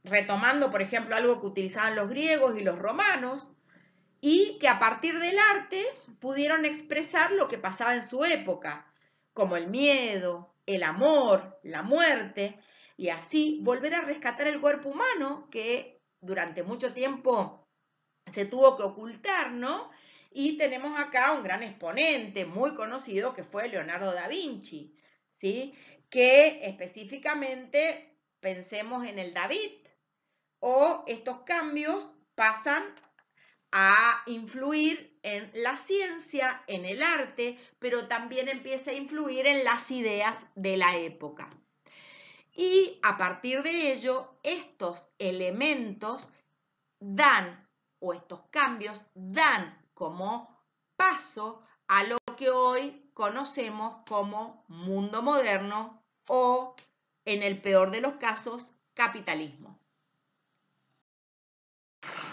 retomando, por ejemplo, algo que utilizaban los griegos y los romanos, y que a partir del arte pudieron expresar lo que pasaba en su época, como el miedo, el amor, la muerte, y así volver a rescatar el cuerpo humano que durante mucho tiempo se tuvo que ocultar, ¿no? Y tenemos acá un gran exponente muy conocido que fue Leonardo da Vinci, ¿sí? Que específicamente pensemos en el David, o estos cambios pasan a influir en la ciencia, en el arte, pero también empieza a influir en las ideas de la época. Y a partir de ello, estos elementos dan, o estos cambios dan como paso a lo que hoy conocemos como mundo moderno o, en el peor de los casos, capitalismo.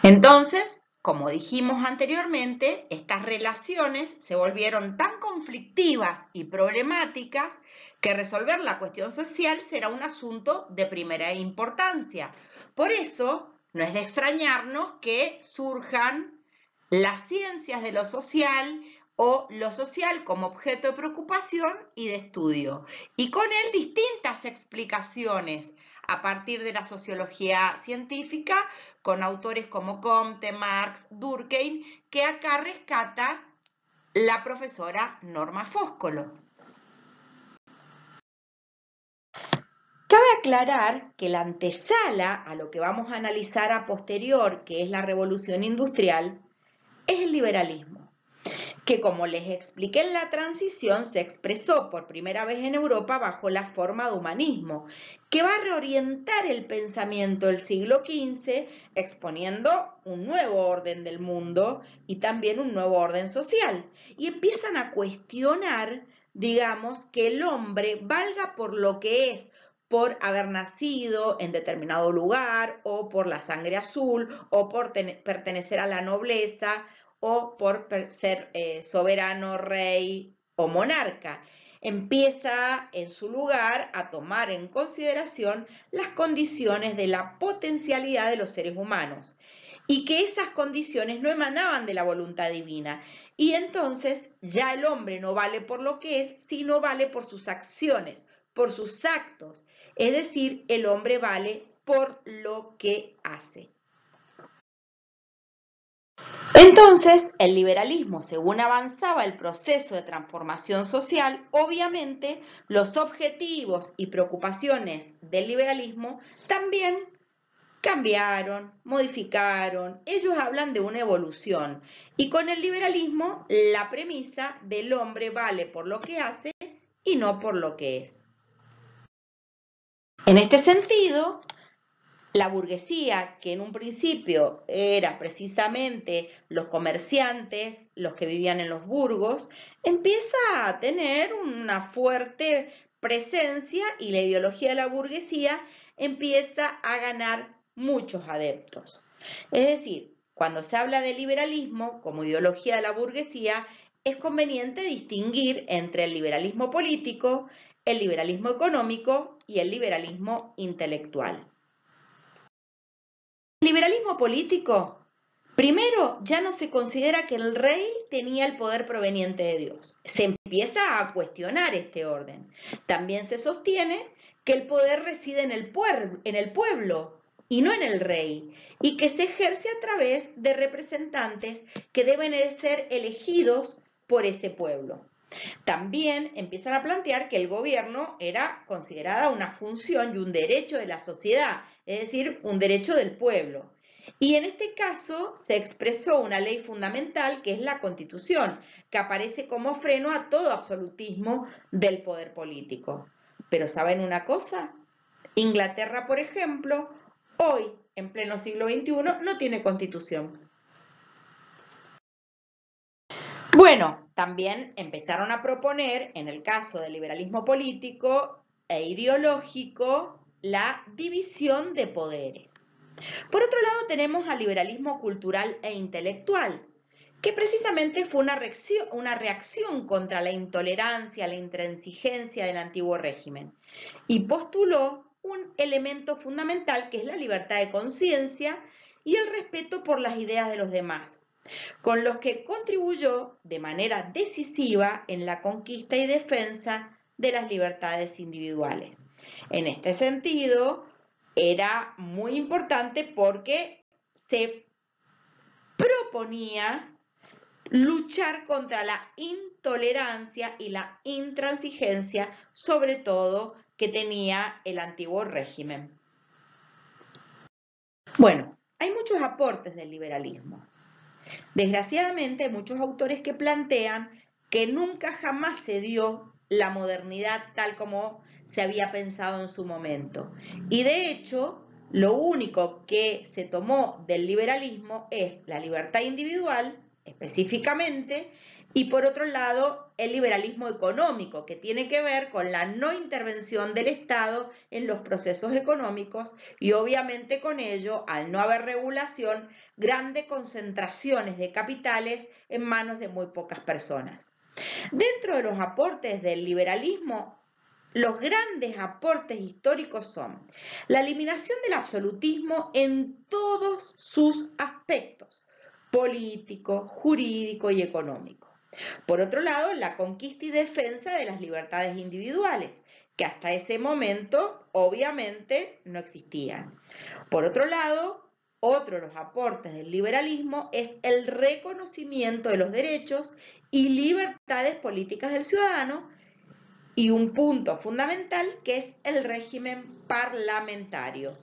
Entonces, como dijimos anteriormente, estas relaciones se volvieron tan conflictivas y problemáticas que resolver la cuestión social será un asunto de primera importancia. Por eso, no es de extrañarnos que surjan las ciencias de lo social o lo social como objeto de preocupación y de estudio, y con él distintas explicaciones a partir de la sociología científica, con autores como Comte, Marx, Durkheim, que acá rescata la profesora Norma Fóscolo. Cabe aclarar que la antesala a lo que vamos a analizar a posterior, que es la revolución industrial, es el liberalismo, que como les expliqué en la transición se expresó por primera vez en Europa bajo la forma de humanismo, que va a reorientar el pensamiento del siglo XV exponiendo un nuevo orden del mundo y también un nuevo orden social. Y empiezan a cuestionar, digamos, que el hombre valga por lo que es, por haber nacido en determinado lugar o por la sangre azul o por pertenecer a la nobleza o por ser soberano, rey o monarca. Empieza en su lugar a tomar en consideración las condiciones de la potencialidad de los seres humanos y que esas condiciones no emanaban de la voluntad divina. Y entonces ya el hombre no vale por lo que es, sino vale por sus acciones, por sus actos. Es decir, el hombre vale por lo que hace. Entonces, el liberalismo, según avanzaba el proceso de transformación social, obviamente los objetivos y preocupaciones del liberalismo también cambiaron, modificaron. Ellos hablan de una evolución y con el liberalismo la premisa del hombre vale por lo que hace y no por lo que es. En este sentido, la burguesía, que en un principio era precisamente los comerciantes, los que vivían en los burgos, empieza a tener una fuerte presencia y la ideología de la burguesía empieza a ganar muchos adeptos. Es decir, cuando se habla de liberalismo como ideología de la burguesía, es conveniente distinguir entre el liberalismo político, el liberalismo económico y el liberalismo intelectual. El liberalismo político, primero, ya no se considera que el rey tenía el poder proveniente de Dios. Se empieza a cuestionar este orden. También se sostiene que el poder reside en el pueblo y no en el rey, y que se ejerce a través de representantes que deben ser elegidos por ese pueblo. También empiezan a plantear que el gobierno era considerada una función y un derecho de la sociedad, es decir, un derecho del pueblo. Y en este caso se expresó una ley fundamental que es la Constitución, que aparece como freno a todo absolutismo del poder político. Pero ¿saben una cosa? Inglaterra, por ejemplo, hoy, en pleno siglo XXI, no tiene Constitución. Bueno, también empezaron a proponer, en el caso del liberalismo político e ideológico, la división de poderes. Por otro lado, tenemos al liberalismo cultural e intelectual, que precisamente fue una reacción contra la intolerancia, la intransigencia del antiguo régimen, y postuló un elemento fundamental que es la libertad de conciencia y el respeto por las ideas de los demás, con los que contribuyó de manera decisiva en la conquista y defensa de las libertades individuales. En este sentido, era muy importante porque se proponía luchar contra la intolerancia y la intransigencia, sobre todo que tenía el antiguo régimen. Bueno, hay muchos aportes del liberalismo. Desgraciadamente hay muchos autores que plantean que nunca jamás se dio la modernidad tal como se había pensado en su momento. Y de hecho, lo único que se tomó del liberalismo es la libertad individual, específicamente, Y por otro lado, el liberalismo económico, que tiene que ver con la no intervención del Estado en los procesos económicos y obviamente con ello, al no haber regulación, grandes concentraciones de capitales en manos de muy pocas personas. Dentro de los aportes del liberalismo, los grandes aportes históricos son la eliminación del absolutismo en todos sus aspectos, político, jurídico y económico. Por otro lado, la conquista y defensa de las libertades individuales, que hasta ese momento obviamente no existían. Por otro lado, otro de los aportes del liberalismo es el reconocimiento de los derechos y libertades políticas del ciudadano y un punto fundamental que es el régimen parlamentario.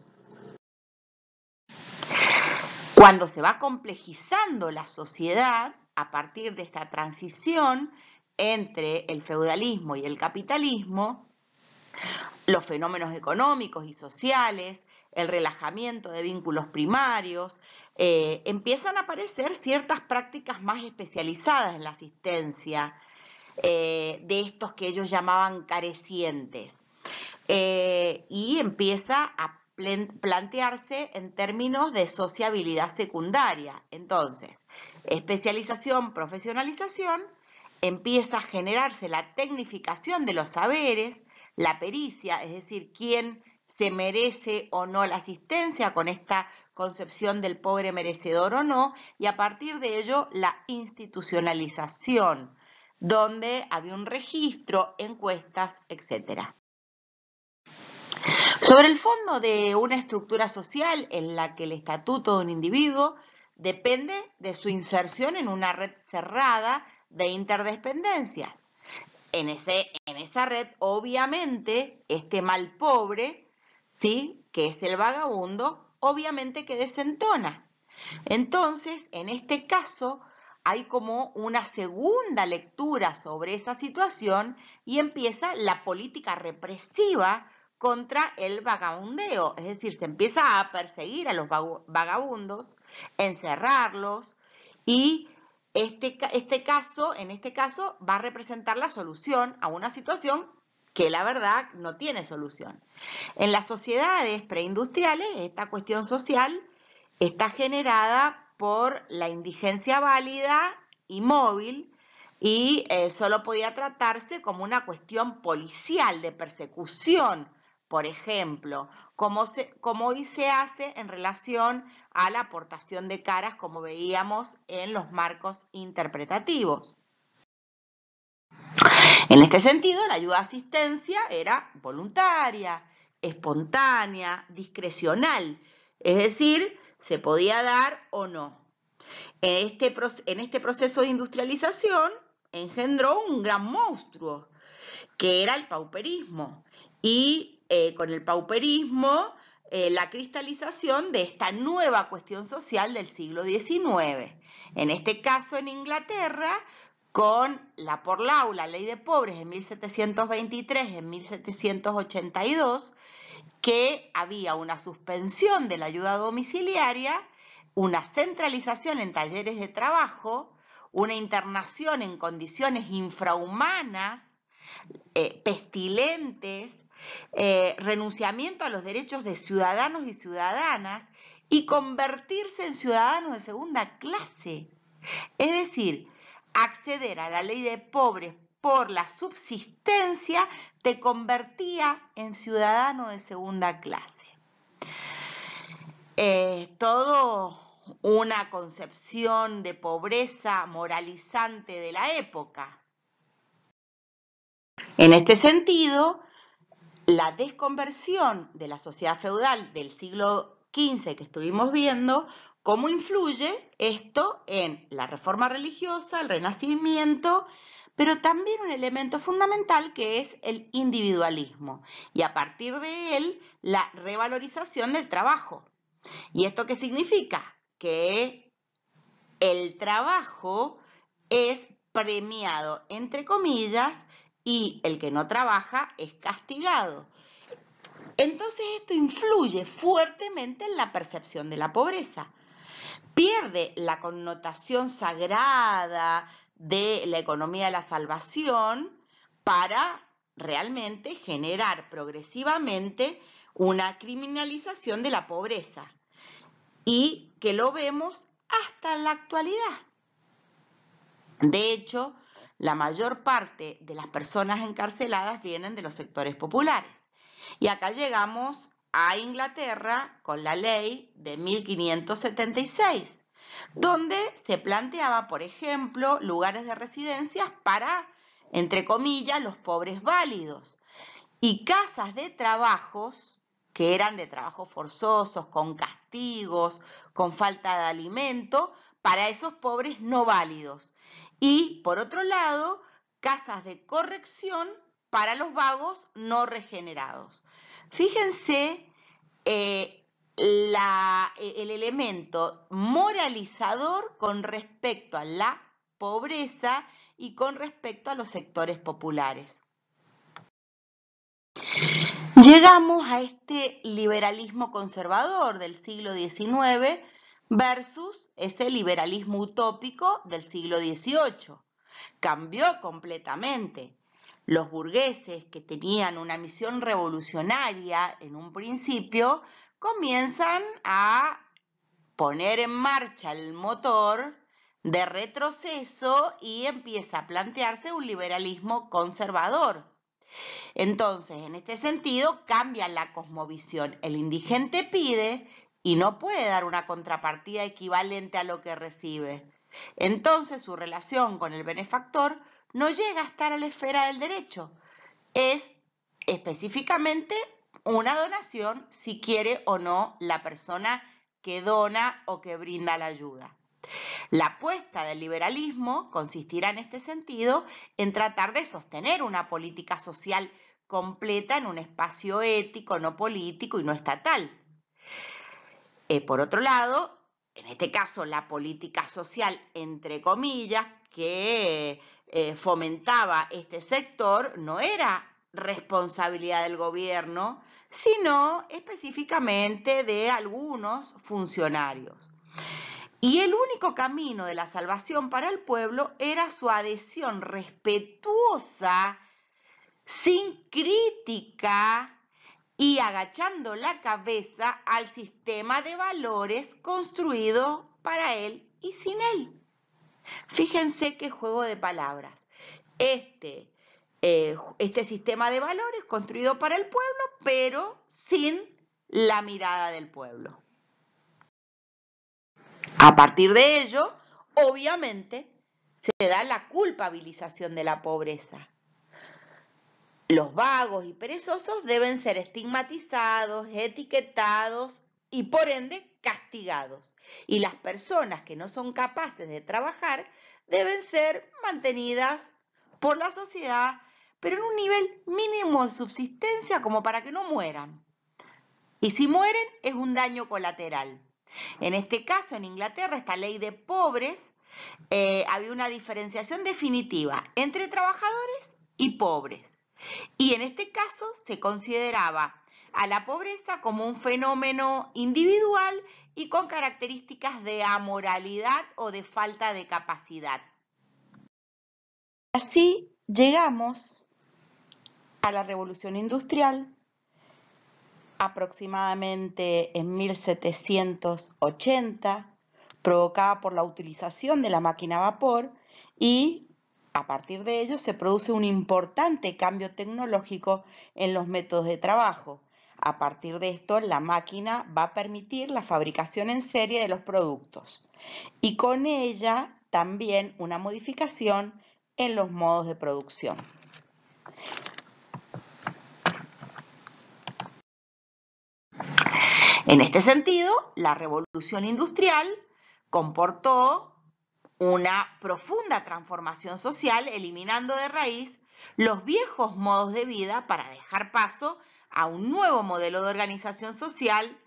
Cuando se va complejizando la sociedad a partir de esta transición entre el feudalismo y el capitalismo, los fenómenos económicos y sociales, el relajamiento de vínculos primarios, empiezan a aparecer ciertas prácticas más especializadas en la asistencia de estos que ellos llamaban carecientes. Y empieza a plantearse en términos de sociabilidad secundaria. Entonces, especialización, profesionalización, empieza a generarse la tecnificación de los saberes, la pericia, es decir, quién se merece o no la asistencia con esta concepción del pobre merecedor o no, y a partir de ello la institucionalización, donde había un registro, encuestas, etc. Sobre el fondo de una estructura social en la que el estatuto de un individuo depende de su inserción en una red cerrada de interdependencias. En esa red, obviamente, este mal pobre, ¿sí?, que es el vagabundo, obviamente que desentona. Entonces, en este caso, hay como una segunda lectura sobre esa situación y empieza la política represiva contra el vagabundeo, es decir, se empieza a perseguir a los vagabundos, encerrarlos y en este caso va a representar la solución a una situación que la verdad no tiene solución. En las sociedades preindustriales, esta cuestión social está generada por la indigencia válida y móvil y solo podía tratarse como una cuestión policial de persecución, por ejemplo, como hoy se hace en relación a la aportación de caras, como veíamos en los marcos interpretativos. En este sentido, la ayuda de asistencia era voluntaria, espontánea, discrecional, es decir, se podía dar o no. En este proceso de industrialización engendró un gran monstruo, que era el pauperismo, y con el pauperismo la cristalización de esta nueva cuestión social del siglo XIX. En este caso en Inglaterra, con la Por Lau, la Ley de Pobres en 1723, en 1782, que había una suspensión de la ayuda domiciliaria, una centralización en talleres de trabajo, una internación en condiciones infrahumanas, pestilentes, renunciamiento a los derechos de ciudadanos y ciudadanas y convertirse en ciudadanos de segunda clase. Es decir, acceder a la ley de pobres por la subsistencia te convertía en ciudadano de segunda clase. Todo una concepción de pobreza moralizante de la época. En este sentido, la desconversión de la sociedad feudal del siglo XV que estuvimos viendo, cómo influye esto en la reforma religiosa, el renacimiento, pero también un elemento fundamental que es el individualismo y a partir de él la revalorización del trabajo. ¿Y esto qué significa? Que el trabajo es premiado, entre comillas, y el que no trabaja es castigado. Entonces esto influye fuertemente en la percepción de la pobreza. Pierde la connotación sagrada de la economía de la salvación para realmente generar progresivamente una criminalización de la pobreza, y que lo vemos hasta en la actualidad. De hecho, la mayor parte de las personas encarceladas vienen de los sectores populares. Y acá llegamos a Inglaterra con la ley de 1576, donde se planteaba, por ejemplo, lugares de residencias para, entre comillas, los pobres válidos, y casas de trabajos que eran de trabajos forzosos, con castigos, con falta de alimento, para esos pobres no válidos. Y, por otro lado, casas de corrección para los vagos no regenerados. Fíjense el elemento moralizador con respecto a la pobreza y con respecto a los sectores populares. Llegamos a este liberalismo conservador del siglo XIX versus ese liberalismo utópico del siglo XVIII. Cambió completamente. Los burgueses, que tenían una misión revolucionaria en un principio, comienzan a poner en marcha el motor de retroceso y empieza a plantearse un liberalismo conservador. Entonces, en este sentido, cambia la cosmovisión. El indigente pide y no puede dar una contrapartida equivalente a lo que recibe. Entonces, su relación con el benefactor no llega a estar a la esfera del derecho. Es específicamente una donación, si quiere o no la persona que dona o que brinda la ayuda. La apuesta del liberalismo consistirá en este sentido en tratar de sostener una política social completa en un espacio ético, no político y no estatal. Por otro lado, en este caso la política social, entre comillas, que fomentaba este sector no era responsabilidad del gobierno, sino específicamente de algunos funcionarios. Y el único camino de la salvación para el pueblo era su adhesión respetuosa, sin crítica y agachando la cabeza al sistema de valores construido para él y sin él. Fíjense qué juego de palabras. Este sistema de valores construido para el pueblo, pero sin la mirada del pueblo. A partir de ello, obviamente, se da la culpabilización de la pobreza. Los vagos y perezosos deben ser estigmatizados, etiquetados y, por ende, castigados. Y las personas que no son capaces de trabajar deben ser mantenidas por la sociedad, pero en un nivel mínimo de subsistencia como para que no mueran. Y si mueren, es un daño colateral. En este caso, en Inglaterra, esta ley de pobres, había una diferenciación definitiva entre trabajadores y pobres. Y en este caso se consideraba a la pobreza como un fenómeno individual y con características de amoralidad o de falta de capacidad. Así llegamos a la Revolución Industrial, aproximadamente en 1780, provocada por la utilización de la máquina a vapor, y a partir de ello se produce un importante cambio tecnológico en los métodos de trabajo. A partir de esto, la máquina va a permitir la fabricación en serie de los productos y con ella también una modificación en los modos de producción. En este sentido, la revolución industrial comportó una profunda transformación social, eliminando de raíz los viejos modos de vida para dejar paso a un nuevo modelo de organización social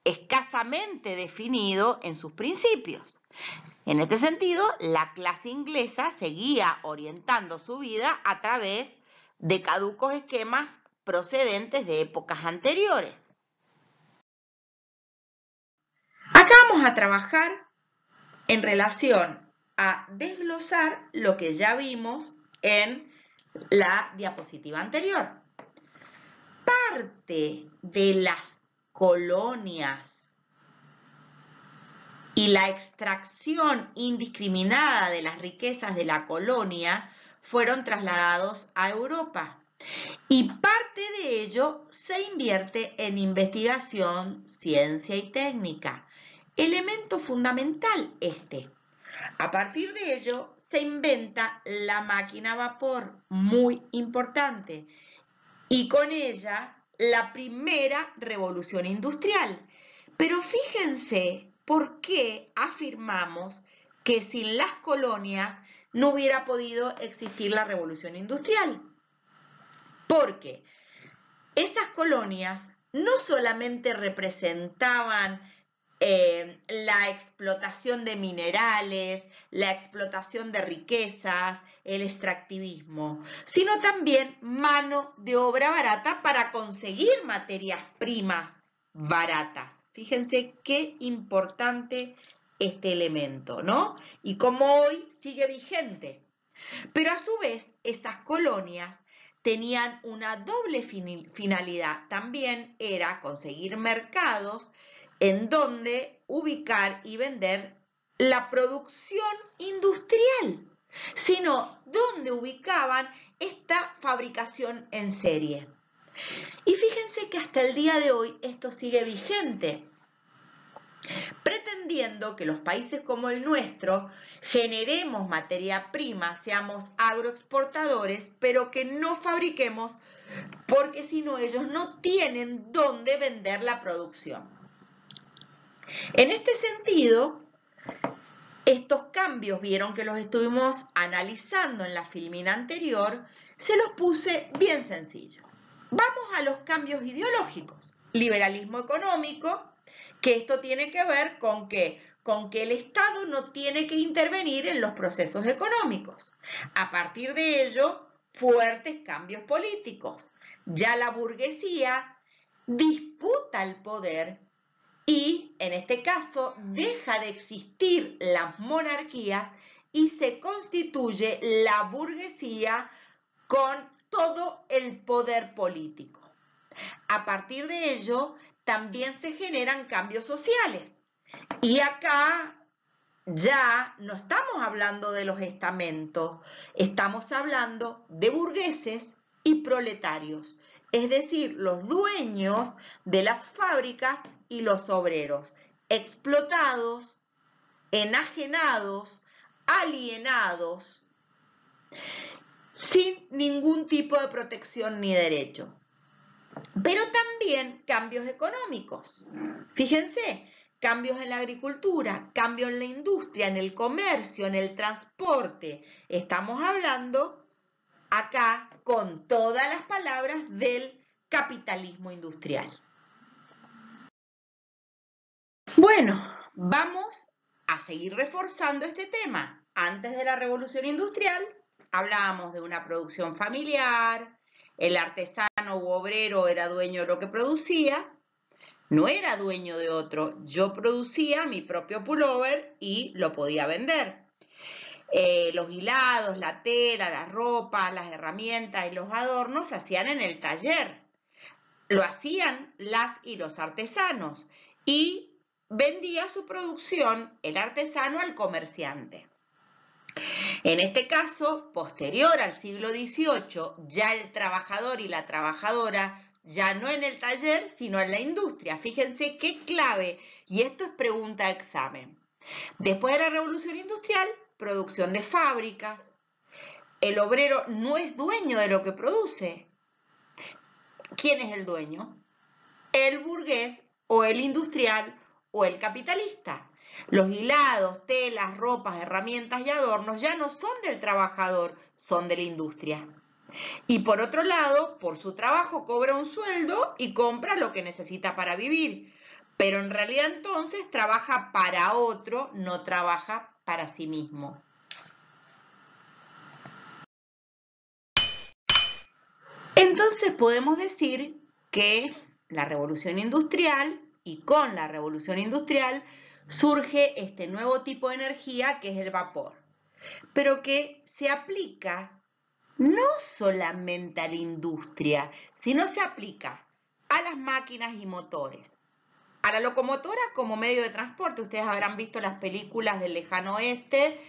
escasamente definido en sus principios. En este sentido, la clase inglesa seguía orientando su vida a través de caducos esquemas procedentes de épocas anteriores. Acá vamos a trabajar en relación a desglosar lo que ya vimos en la diapositiva anterior. Parte de las colonias y la extracción indiscriminada de las riquezas de la colonia fueron trasladados a Europa. Y parte de ello se invierte en investigación, ciencia y técnica. Elemento fundamental este. A partir de ello se inventa la máquina a vapor, muy importante, y con ella la primera revolución industrial. Pero fíjense por qué afirmamos que sin las colonias no hubiera podido existir la revolución industrial. Porque esas colonias no solamente representaban la explotación de minerales, la explotación de riquezas, el extractivismo, sino también mano de obra barata para conseguir materias primas baratas. Fíjense qué importante este elemento, ¿no? Y cómo hoy sigue vigente. Pero a su vez, esas colonias tenían una doble finalidad. También era conseguir mercados en donde ubicar y vender la producción industrial, sino donde ubicaban esta fabricación en serie. Y fíjense que hasta el día de hoy esto sigue vigente, pretendiendo que los países como el nuestro generemos materia prima, seamos agroexportadores, pero que no fabriquemos, porque si no ellos no tienen dónde vender la producción. En este sentido, estos cambios, vieron que los estuvimos analizando en la filmina anterior, se los puse bien sencillo. Vamos a los cambios ideológicos. Liberalismo económico, que esto tiene que ver con que el Estado no tiene que intervenir en los procesos económicos. A partir de ello, fuertes cambios políticos. Ya la burguesía disputa el poder y, en este caso, deja de existir las monarquías y se constituye la burguesía con todo el poder político. A partir de ello, también se generan cambios sociales. Y acá ya no estamos hablando de los estamentos, estamos hablando de burgueses y proletarios, es decir, los dueños de las fábricas y los obreros, explotados, enajenados, alienados, sin ningún tipo de protección ni derecho. Pero también cambios económicos. Fíjense, cambios en la agricultura, cambios en la industria, en el comercio, en el transporte. Estamos hablando acá con todas las palabras del capitalismo industrial. Bueno, vamos a seguir reforzando este tema. Antes de la revolución industrial hablábamos de una producción familiar, el artesano u obrero era dueño de lo que producía, no era dueño de otro. Yo producía mi propio pullover y lo podía vender. Los hilados, la tela, la ropa, las herramientas y los adornos se hacían en el taller. Lo hacían las y los artesanos y vendía su producción el artesano al comerciante. En este caso, posterior al siglo XVIII, ya el trabajador y la trabajadora, ya no en el taller, sino en la industria. Fíjense qué clave, y esto es pregunta de examen. Después de la revolución industrial, producción de fábricas. El obrero no es dueño de lo que produce. ¿Quién es el dueño? El burgués o el industrial o el capitalista. Los hilados, telas, ropas, herramientas y adornos ya no son del trabajador, son de la industria. Y por otro lado, por su trabajo cobra un sueldo y compra lo que necesita para vivir. Pero en realidad entonces trabaja para otro, no trabaja para sí mismo. Entonces podemos decir que la revolución industrial y con la revolución industrial surge este nuevo tipo de energía que es el vapor. pero que se aplica no solamente a la industria, sino se aplica a las máquinas y motores, a la locomotora como medio de transporte. Ustedes habrán visto las películas del lejano oeste,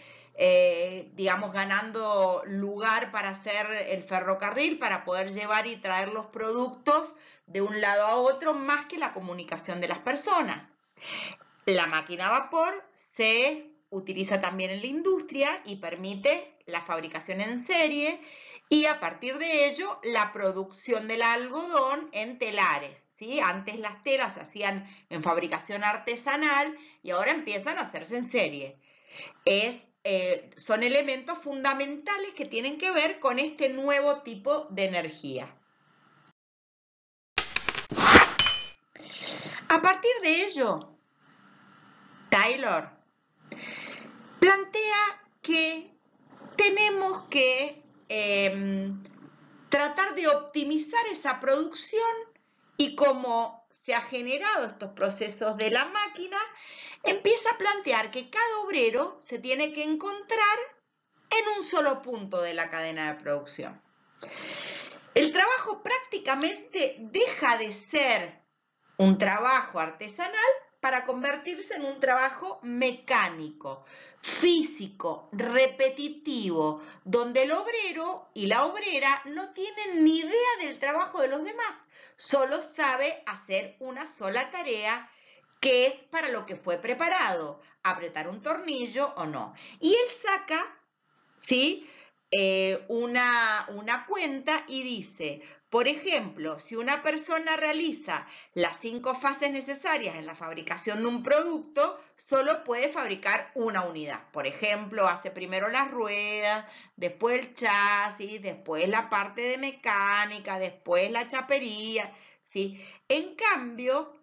digamos, ganando lugar para hacer el ferrocarril, para poder llevar y traer los productos de un lado a otro, más que la comunicación de las personas. La máquina a vapor se utiliza también en la industria y permite la fabricación en serie y a partir de ello la producción del algodón en telares, ¿sí? Antes las telas se hacían en fabricación artesanal y ahora empiezan a hacerse en serie. Son elementos fundamentales que tienen que ver con este nuevo tipo de energía. A partir de ello, Taylor plantea que tenemos que tratar de optimizar esa producción y como se ha generado estos procesos de la máquina, empieza a plantear que cada obrero se tiene que encontrar en un solo punto de la cadena de producción. El trabajo prácticamente deja de ser un trabajo artesanal para convertirse en un trabajo mecánico, físico, repetitivo, donde el obrero y la obrera no tienen ni idea del trabajo de los demás, solo sabe hacer una sola tarea que es para lo que fue preparado, apretar un tornillo o no. Y él saca, ¿sí?, una cuenta y dice, por ejemplo, si una persona realiza las 5 fases necesarias en la fabricación de un producto, solo puede fabricar una unidad. Por ejemplo, hace primero las ruedas, después el chasis, después la parte de mecánica, después la chapería, ¿sí? En cambio,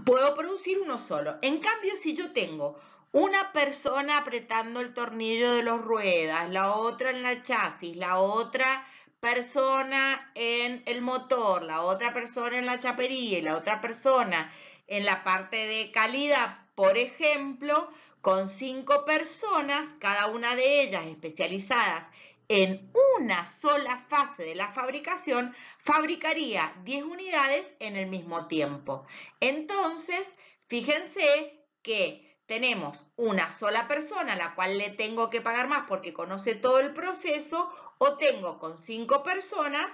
puedo producir uno solo. En cambio, si yo tengo una persona apretando el tornillo de las ruedas, la otra en la chasis, la otra persona en el motor, la otra persona en la chapería y la otra persona en la parte de calidad, por ejemplo, con 5 personas, cada una de ellas especializadas en una sola fase de la fabricación, fabricaría 10 unidades en el mismo tiempo. Entonces, fíjense que tenemos una sola persona a la cual le tengo que pagar más porque conoce todo el proceso, o tengo con 5 personas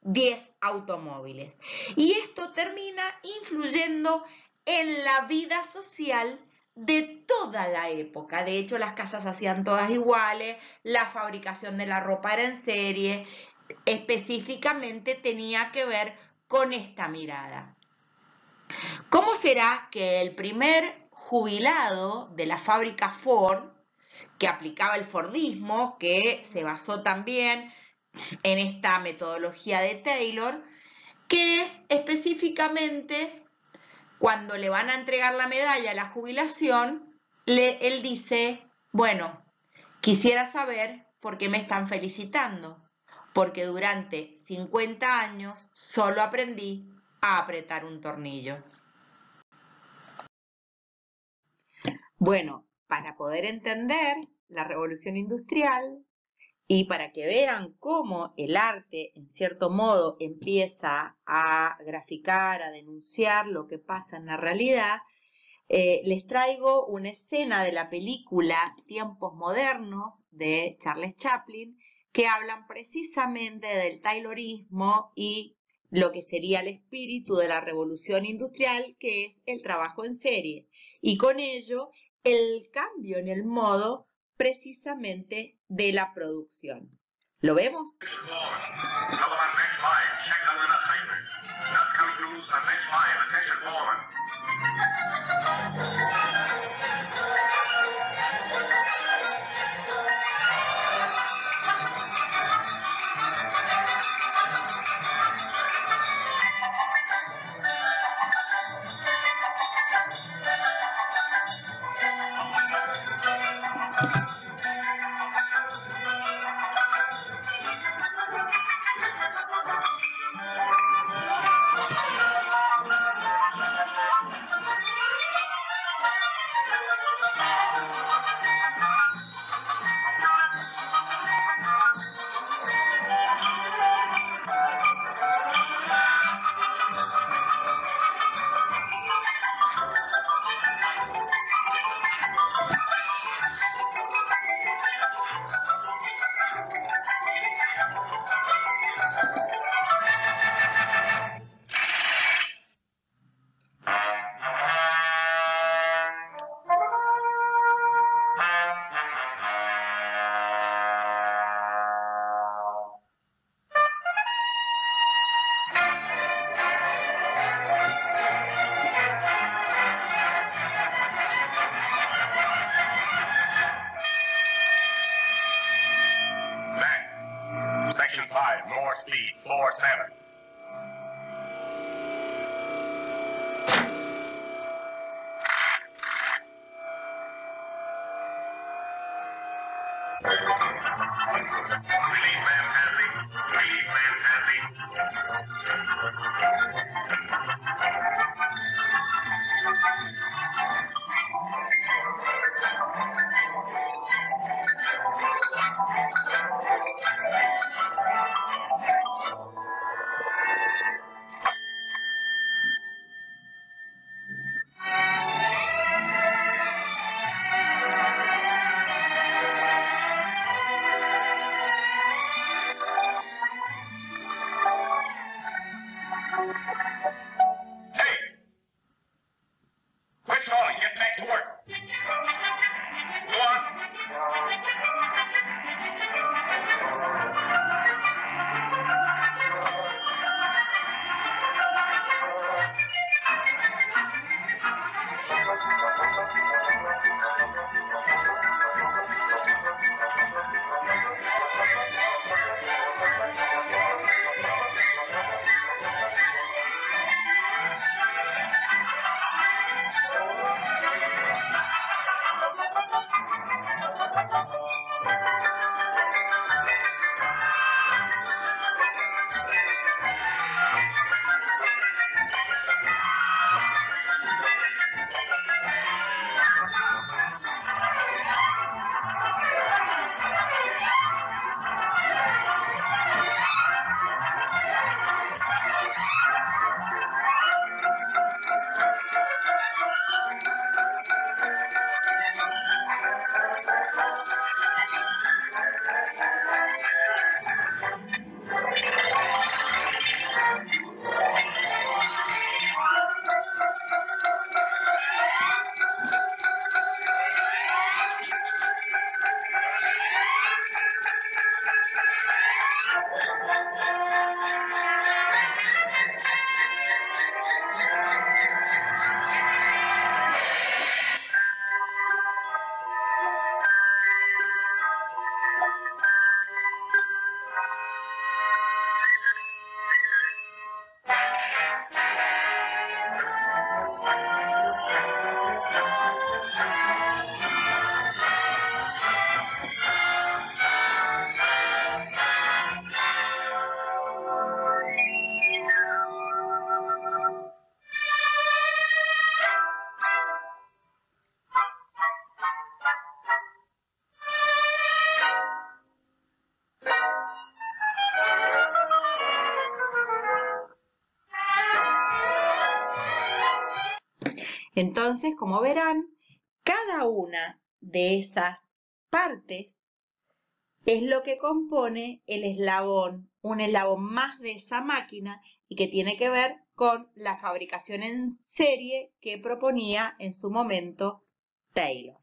10 automóviles. Y esto termina influyendo en la vida social de toda la época. De hecho, las casas se hacían todas iguales, la fabricación de la ropa era en serie, específicamente tenía que ver con esta mirada. ¿Cómo será que el primer jubilado de la fábrica Ford, que aplicaba el Fordismo, que se basó también en esta metodología de Taylor, que es específicamente cuando le van a entregar la medalla a la jubilación, él dice, bueno, quisiera saber por qué me están felicitando, porque durante 50 años solo aprendí a apretar un tornillo. Bueno, para poder entender la revolución industrial y para que vean cómo el arte, en cierto modo, empieza a graficar, a denunciar lo que pasa en la realidad, les traigo una escena de la película Tiempos Modernos de Charles Chaplin que hablan precisamente del Taylorismo y lo que sería el espíritu de la revolución industrial, que es el trabajo en serie, y con ello el cambio en el modo precisamente de la producción. ¿Lo vemos? 5, more speed, 4-7. Relief man handling. Relief man handling. Hey! Quit stalling. Get back to work. Go on. Entonces, como verán, cada una de esas partes es lo que compone el eslabón, un eslabón más de esa máquina y que tiene que ver con la fabricación en serie que proponía en su momento Taylor.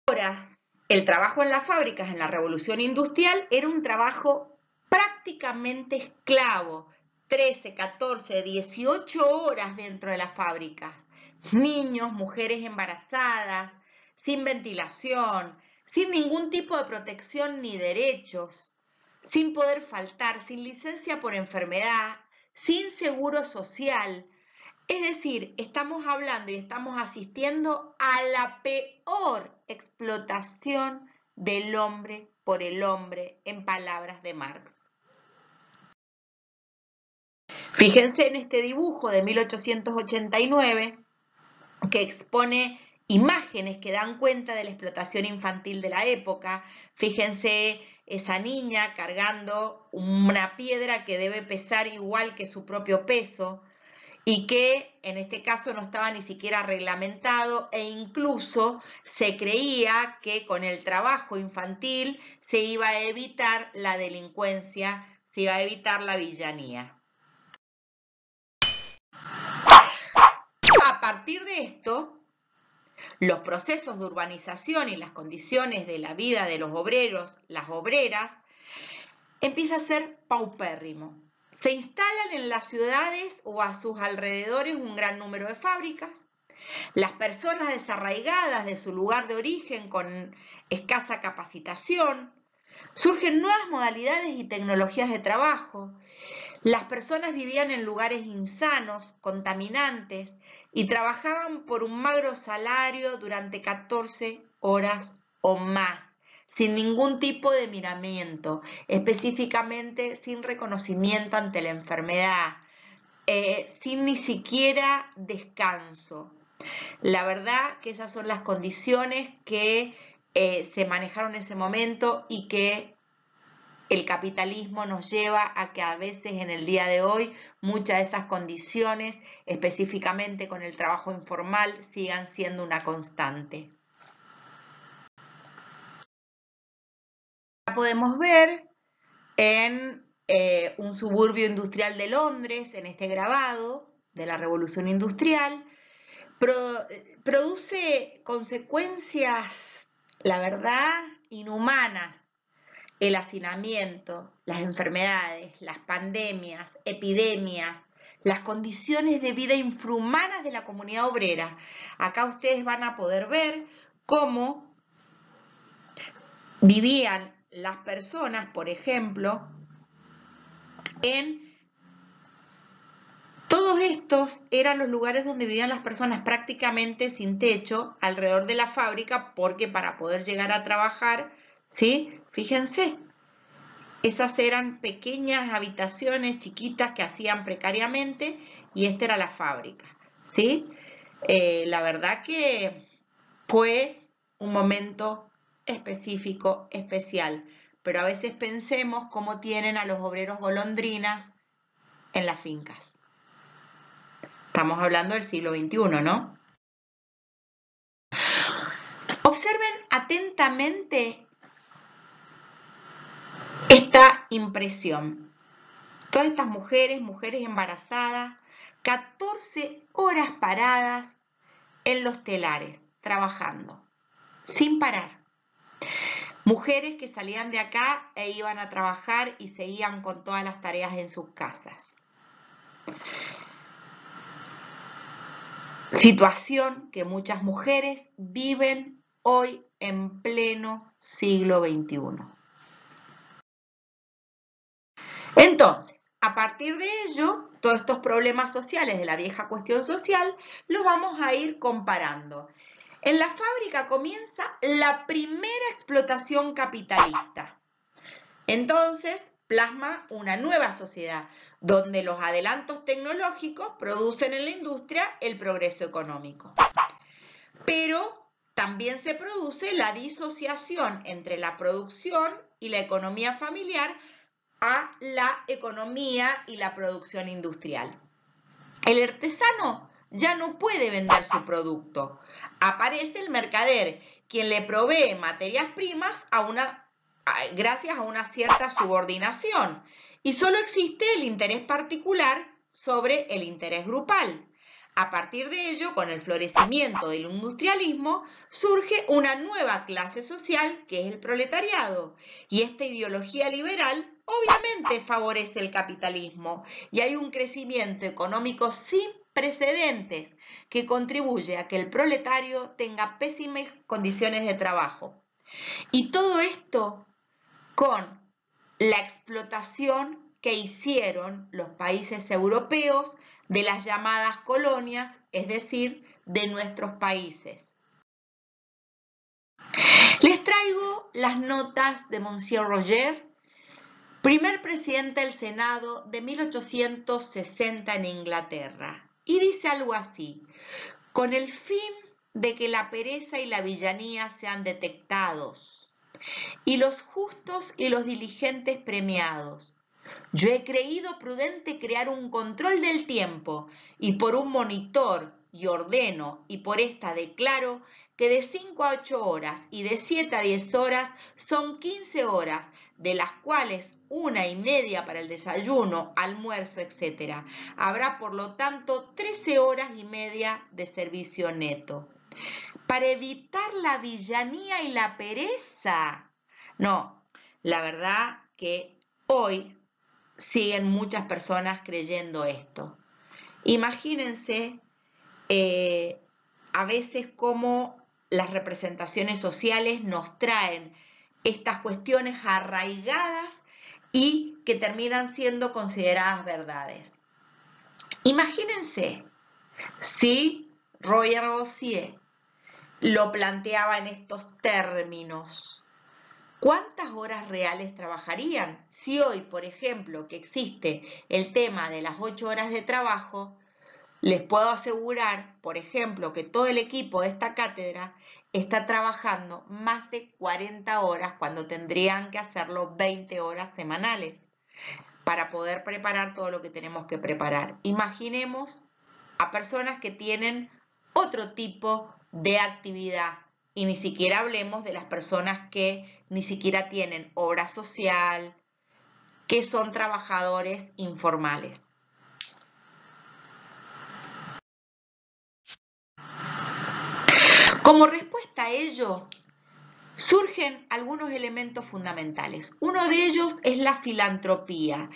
Ahora, el trabajo en las fábricas en la Revolución Industrial era un trabajo prácticamente esclavo, 13, 14, 18 horas dentro de las fábricas. Niños, mujeres embarazadas, sin ventilación, sin ningún tipo de protección ni derechos, sin poder faltar, sin licencia por enfermedad, sin seguro social. Es decir, estamos hablando y estamos asistiendo a la peor explotación del hombre por el hombre, en palabras de Marx. Fíjense en este dibujo de 1889 que expone imágenes que dan cuenta de la explotación infantil de la época. Fíjense esa niña cargando una piedra que debe pesar igual que su propio peso y que en este caso no estaba ni siquiera reglamentado e incluso se creía que con el trabajo infantil se iba a evitar la delincuencia, se iba a evitar la villanía. A partir de esto, los procesos de urbanización y las condiciones de la vida de los obreros, las obreras, empieza a ser paupérrimo. Se instalan en las ciudades o a sus alrededores un gran número de fábricas. Las personas desarraigadas de su lugar de origen con escasa capacitación Surgen nuevas modalidades y tecnologías de trabajo. Las personas vivían en lugares insanos, contaminantes, y trabajaban por un magro salario durante 14 horas o más, sin ningún tipo de miramiento, específicamente sin reconocimiento ante la enfermedad, sin ni siquiera descanso. La verdad que esas son las condiciones que se manejaron en ese momento y que el capitalismo nos lleva a que a veces en el día de hoy muchas de esas condiciones, específicamente con el trabajo informal, sigan siendo una constante. La podemos ver en un suburbio industrial de Londres, en este grabado de la Revolución Industrial. Produce consecuencias, la verdad, inhumanas. El hacinamiento, las enfermedades, las pandemias, epidemias, las condiciones de vida infrahumanas de la comunidad obrera. Acá ustedes van a poder ver cómo vivían las personas, por ejemplo, en todos estos eran los lugares donde vivían las personas prácticamente sin techo alrededor de la fábrica, porque para poder llegar a trabajar, ¿sí? Fíjense, esas eran pequeñas habitaciones chiquitas que hacían precariamente y esta era la fábrica, ¿sí? La verdad que fue un momento específico, especial, pero a veces pensemos cómo tienen a los obreros golondrinas en las fincas. Estamos hablando del siglo XXI, ¿no? Observen atentamente esta impresión. Todas estas mujeres embarazadas, 14 horas paradas en los telares, trabajando, sin parar. Mujeres que salían de acá e iban a trabajar y seguían con todas las tareas en sus casas. Situación que muchas mujeres viven hoy en pleno siglo XXI. Entonces, a partir de ello, todos estos problemas sociales de la vieja cuestión social los vamos a ir comparando. En la fábrica comienza la primera explotación capitalista. Entonces, plasma una nueva sociedad, donde los adelantos tecnológicos producen en la industria el progreso económico. Pero también se produce la disociación entre la producción y la economía familiar a la economía y la producción industrial. El artesano ya no puede vender su producto. Aparece el mercader, quien le provee materias primas gracias a una cierta subordinación. Y solo existe el interés particular sobre el interés grupal. A partir de ello, con el florecimiento del industrialismo, surge una nueva clase social que es el proletariado. Y esta ideología liberal obviamente favorece el capitalismo y hay un crecimiento económico sin precedentes que contribuye a que el proletario tenga pésimas condiciones de trabajo. Y todo esto con la explotación que hicieron los países europeos de las llamadas colonias, es decir, de nuestros países. Les traigo las notas de Monsieur Roger, primer presidente del Senado de 1860 en Inglaterra, y dice algo así: con el fin de que la pereza y la villanía sean detectados, y los justos y los diligentes premiados, yo he creído prudente crear un control del tiempo, y por un monitor, y ordeno, y por esta declaro, que de 5 a 8 horas y de 7 a 10 horas son 15 horas, de las cuales 1:30 para el desayuno, almuerzo, etc. Habrá, por lo tanto, 13 horas y media de servicio neto. Para evitar la villanía y la pereza. No, la verdad que hoy siguen muchas personas creyendo esto. Imagínense a veces cómo las representaciones sociales nos traen estas cuestiones arraigadas y que terminan siendo consideradas verdades. Imagínense si Roger Bossier lo planteaba en estos términos. ¿Cuántas horas reales trabajarían? Si hoy, por ejemplo, que existe el tema de las 8 horas de trabajo, les puedo asegurar, por ejemplo, que todo el equipo de esta cátedra está trabajando más de 40 horas cuando tendrían que hacerlo 20 horas semanales para poder preparar todo lo que tenemos que preparar. Imaginemos a personas que tienen otro tipo de actividad y ni siquiera hablemos de las personas que ni siquiera tienen obra social, que son trabajadores informales. Como respuesta a ello, surgen algunos elementos fundamentales. Uno de ellos es la filantropía,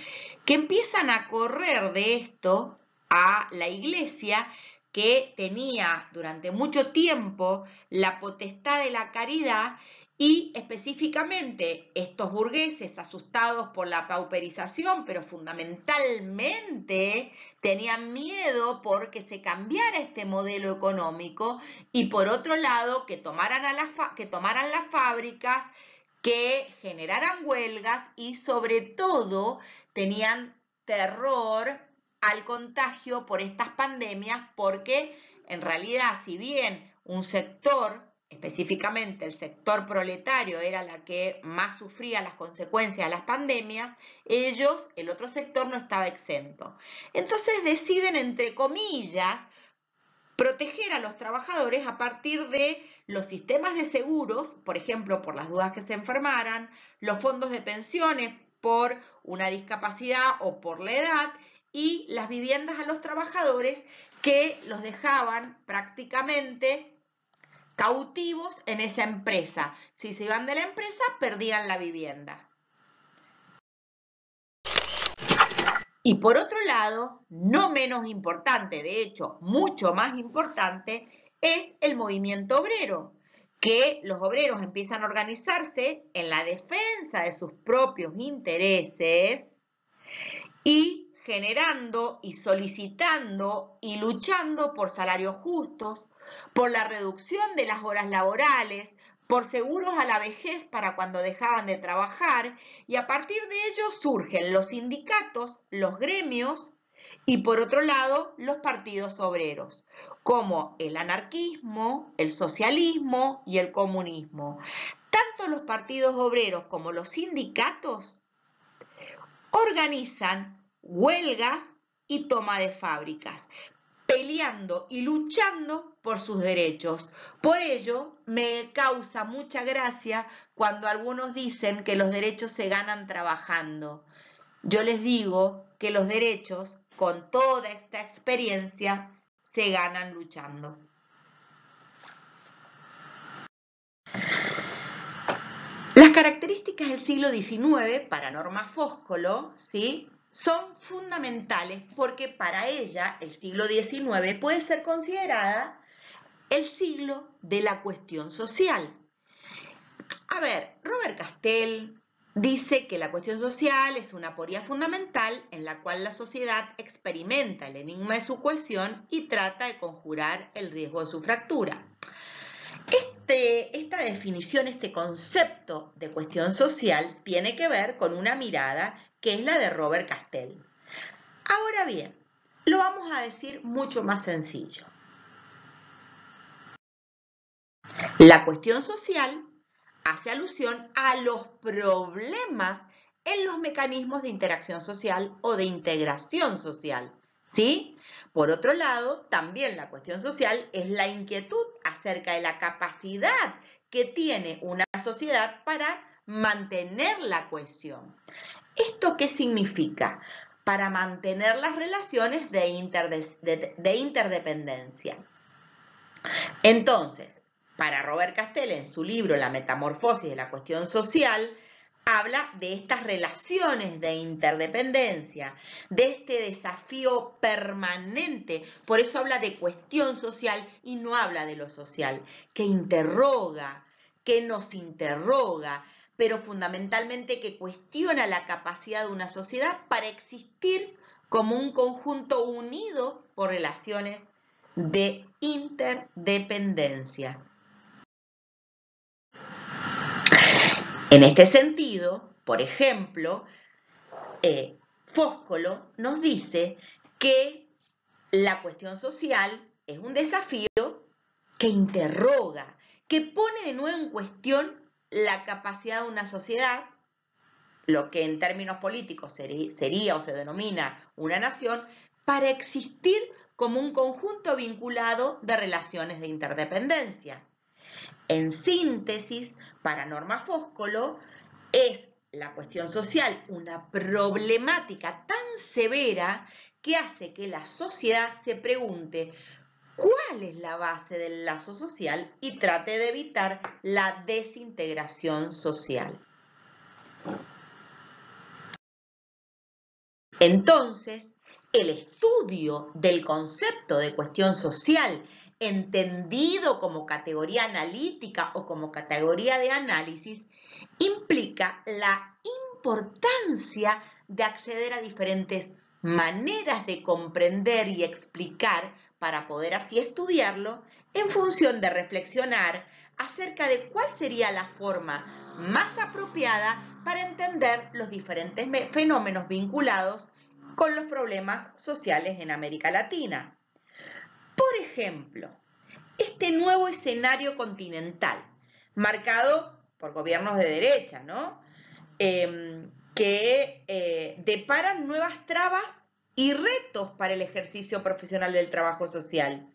que empiezan a correr de esto a la Iglesia, que tenía durante mucho tiempo la potestad de la caridad y específicamente estos burgueses asustados por la pauperización, pero fundamentalmente tenían miedo porque se cambiara este modelo económico y por otro lado que tomaran las fábricas, que generaran huelgas y sobre todo tenían terror al contagio por estas pandemias porque en realidad si bien un sector, específicamente el sector proletario, era la que más sufría las consecuencias de las pandemias, ellos, el otro sector, no estaba exento. Entonces deciden, entre comillas, proteger a los trabajadores a partir de los sistemas de seguros, por ejemplo, por las dudas que se enfermaran, los fondos de pensiones por una discapacidad o por la edad, y las viviendas a los trabajadores que los dejaban prácticamente cautivos en esa empresa. Si se iban de la empresa, perdían la vivienda. Y por otro lado, no menos importante, de hecho, mucho más importante, es el movimiento obrero, que los obreros empiezan a organizarse en la defensa de sus propios intereses y generando y solicitando y luchando por salarios justos, por la reducción de las horas laborales, por seguros a la vejez para cuando dejaban de trabajar, y a partir de ello surgen los sindicatos, los gremios y por otro lado los partidos obreros, como el anarquismo, el socialismo y el comunismo. Tanto los partidos obreros como los sindicatos organizan huelgas y toma de fábricas, peleando y luchando por sus derechos. Por ello, me causa mucha gracia cuando algunos dicen que los derechos se ganan trabajando. Yo les digo que los derechos, con toda esta experiencia, se ganan luchando. Las características del siglo XIX para Norma Fóscolo, ¿sí?, son fundamentales porque para ella el siglo XIX puede ser considerada el siglo de la cuestión social. A ver, Robert Castell dice que la cuestión social es una aporía fundamental en la cual la sociedad experimenta el enigma de su cohesión y trata de conjurar el riesgo de su fractura. Esta definición, este concepto de cuestión social tiene que ver con una mirada que es la de Robert Castell. Ahora bien, lo vamos a decir mucho más sencillo. La cuestión social hace alusión a los problemas en los mecanismos de interacción social o de integración social, ¿sí? Por otro lado, también la cuestión social es la inquietud acerca de la capacidad que tiene una sociedad para mantener la cohesión. ¿Esto qué significa? Para mantener las relaciones de interdependencia. Entonces, para Robert Castell, en su libro La metamorfosis de la cuestión social, habla de estas relaciones de interdependencia, de este desafío permanente. Por eso habla de cuestión social y no habla de lo social, que interroga, que nos interroga, pero fundamentalmente que cuestiona la capacidad de una sociedad para existir como un conjunto unido por relaciones de interdependencia. En este sentido, por ejemplo, Foscolo nos dice que la cuestión social es un desafío que interroga, que pone de nuevo en cuestión la capacidad de una sociedad, lo que en términos políticos sería o se denomina una nación, para existir como un conjunto vinculado de relaciones de interdependencia. En síntesis, para Norma Foscolo, es la cuestión social una problemática tan severa que hace que la sociedad se pregunte cuál es la base del lazo social y trate de evitar la desintegración social. Entonces, el estudio del concepto de cuestión social, entendido como categoría analítica o como categoría de análisis, implica la importancia de acceder a diferentes maneras de comprender y explicar para poder así estudiarlo en función de reflexionar acerca de cuál sería la forma más apropiada para entender los diferentes fenómenos vinculados con los problemas sociales en América Latina. Por ejemplo, este nuevo escenario continental, marcado por gobiernos de derecha, ¿no? Que deparan nuevas trabas y retos para el ejercicio profesional del trabajo social.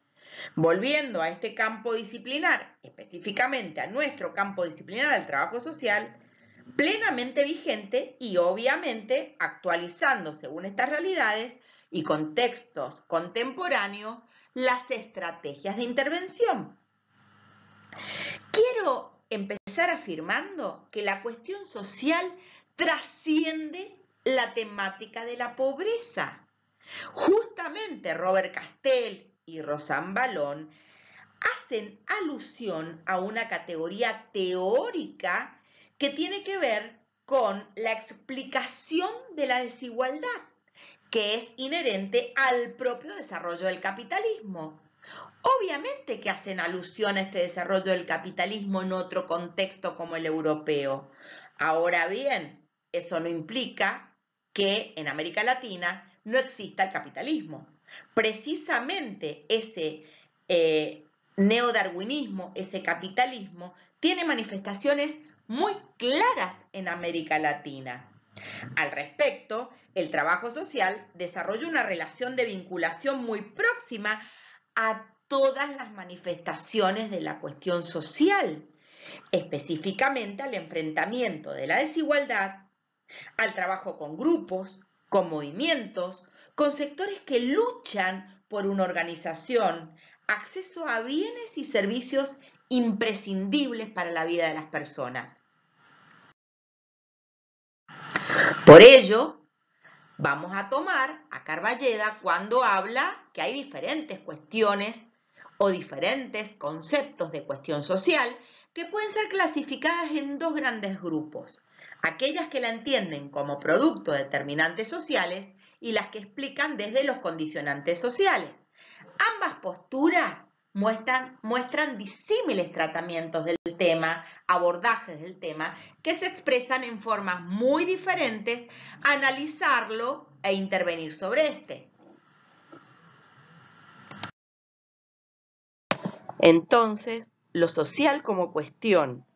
Volviendo a este campo disciplinar, específicamente a nuestro campo disciplinar del trabajo social, plenamente vigente y obviamente actualizando según estas realidades y contextos contemporáneos las estrategias de intervención. Quiero empezar afirmando que la cuestión social trasciende la temática de la pobreza. Justamente Robert Castell y Rosanne Ballon hacen alusión a una categoría teórica que tiene que ver con la explicación de la desigualdad, que es inherente al propio desarrollo del capitalismo. Obviamente que hacen alusión a este desarrollo del capitalismo en otro contexto como el europeo. Ahora bien, eso no implica que en América Latina no exista el capitalismo. Precisamente ese neodarwinismo, ese capitalismo, tiene manifestaciones muy claras en América Latina. Al respecto, el trabajo social desarrolla una relación de vinculación muy próxima a todas las manifestaciones de la cuestión social, específicamente al enfrentamiento de la desigualdad, al trabajo con grupos, con movimientos, con sectores que luchan por una organización, acceso a bienes y servicios imprescindibles para la vida de las personas. Por ello, vamos a tomar a Carballeda cuando habla que hay diferentes cuestiones o diferentes conceptos de cuestión social que pueden ser clasificadas en dos grandes grupos. Aquellas que la entienden como producto de determinantes sociales y las que explican desde los condicionantes sociales. Ambas posturas muestran disímiles tratamientos del tema, abordajes del tema, que se expresan en formas muy diferentes a analizarlo e intervenir sobre este. Entonces, lo social como cuestión.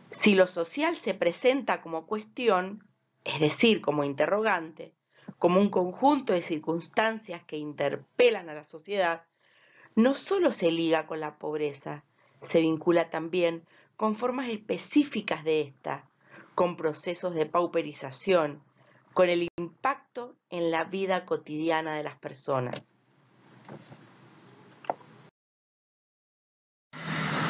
Si lo social se presenta como cuestión, es decir, como interrogante, como un conjunto de circunstancias que interpelan a la sociedad, no solo se liga con la pobreza, se vincula también con formas específicas de esta, con procesos de pauperización, con el impacto en la vida cotidiana de las personas.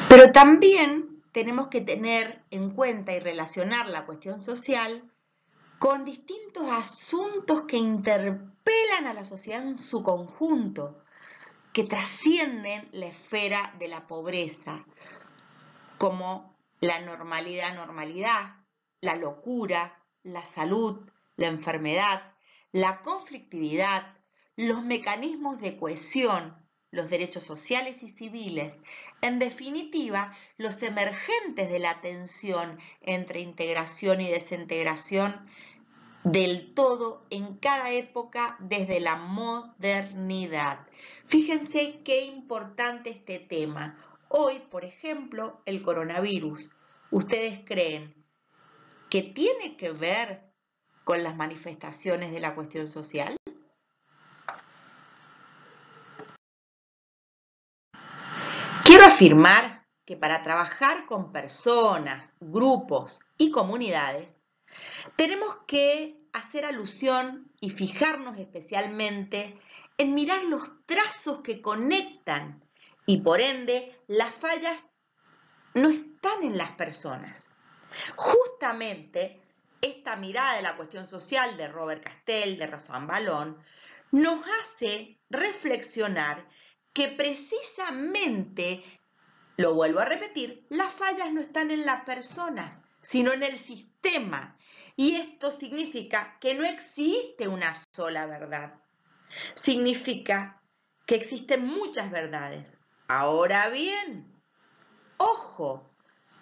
Pero también tenemos que tener en cuenta y relacionar la cuestión social con distintos asuntos que interpelan a la sociedad en su conjunto, que trascienden la esfera de la pobreza, como la normalidad, la locura, la salud, la enfermedad, la conflictividad, los mecanismos de cohesión, los derechos sociales y civiles, en definitiva, los emergentes de la tensión entre integración y desintegración del todo en cada época desde la modernidad. Fíjense qué importante este tema. Hoy, por ejemplo, el coronavirus. ¿Ustedes creen que tiene que ver con las manifestaciones de la cuestión social? Quiero afirmar que para trabajar con personas, grupos y comunidades, tenemos que hacer alusión y fijarnos especialmente en mirar los trazos que conectan y por ende las fallas no están en las personas. Justamente esta mirada de la cuestión social de Robert Castell, de Rosan Ballon, nos hace reflexionar que precisamente, lo vuelvo a repetir, las fallas no están en las personas, sino en el sistema. Y esto significa que no existe una sola verdad. Significa que existen muchas verdades. Ahora bien, ojo,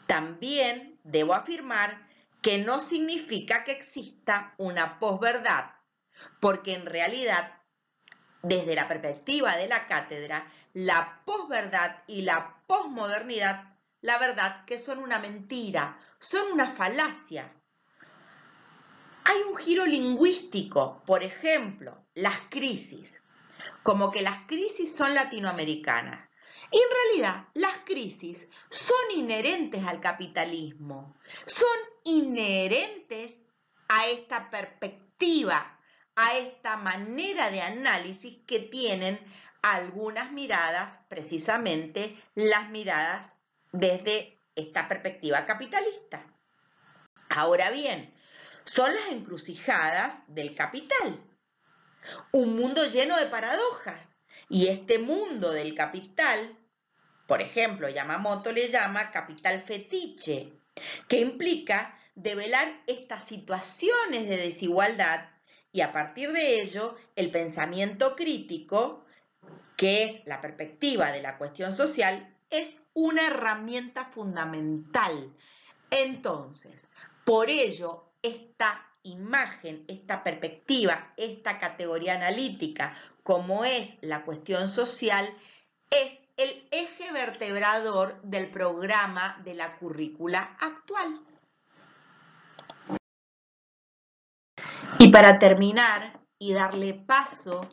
también debo afirmar que no significa que exista una posverdad, porque en realidad, desde la perspectiva de la cátedra, la posverdad y la posmodernidad, la verdad que son una mentira, son una falacia. Hay un giro lingüístico, por ejemplo, las crisis, como que las crisis son latinoamericanas. Y en realidad, las crisis son inherentes al capitalismo, son inherentes a esta perspectiva, a esta manera de análisis que tienen algunas miradas, precisamente las miradas desde esta perspectiva capitalista. Ahora bien, son las encrucijadas del capital. Un mundo lleno de paradojas. Y este mundo del capital, por ejemplo, Yamamoto le llama capital fetiche, que implica develar estas situaciones de desigualdad y a partir de ello el pensamiento crítico, que es la perspectiva de la cuestión social, es una herramienta fundamental. Entonces, por ello, esta imagen, esta perspectiva, esta categoría analítica, como es la cuestión social, es el eje vertebrador del programa de la currícula actual. Y para terminar y darle paso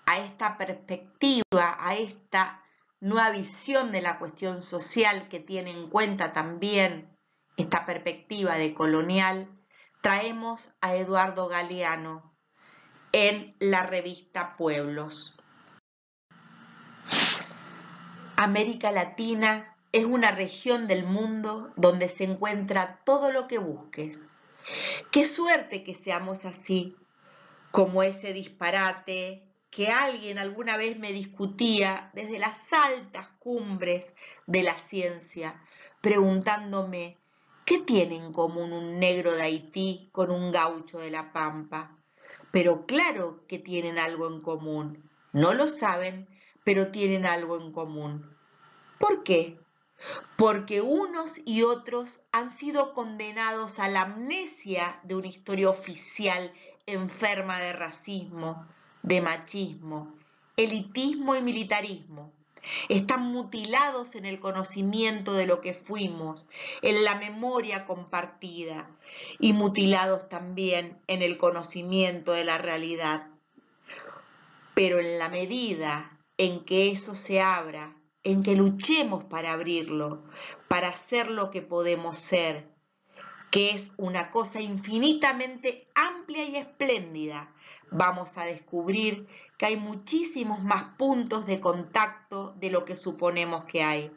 a esta perspectiva, a esta nueva visión de la cuestión social que tiene en cuenta también esta perspectiva de colonial, traemos a Eduardo Galeano en la revista Pueblos. América Latina es una región del mundo donde se encuentra todo lo que busques. Qué suerte que seamos así, como ese disparate que alguien alguna vez me discutía desde las altas cumbres de la ciencia, preguntándome ¿qué tiene en común un negro de Haití con un gaucho de La Pampa? Pero claro que tienen algo en común. No lo saben, pero tienen algo en común. ¿Por qué? Porque unos y otros han sido condenados a la amnesia de una historia oficial enferma de racismo, de machismo, elitismo y militarismo. Están mutilados en el conocimiento de lo que fuimos, en la memoria compartida y mutilados también en el conocimiento de la realidad. Pero en la medida en que eso se abra, en que luchemos para abrirlo, para ser lo que podemos ser, que es una cosa infinitamente amplia y espléndida, vamos a descubrir que hay muchísimos más puntos de contacto de lo que suponemos que hay,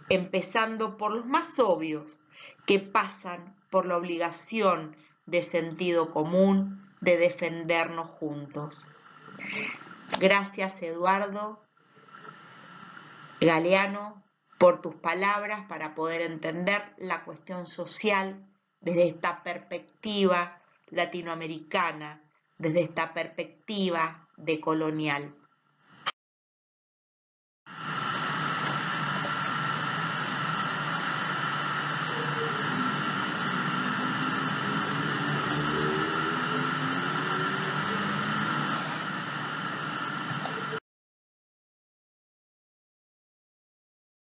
empezando por los más obvios, que pasan por la obligación de sentido común de defendernos juntos. Gracias, Eduardo Galeano, por tus palabras para poder entender la cuestión social desde esta perspectiva latinoamericana, desde esta perspectiva decolonial.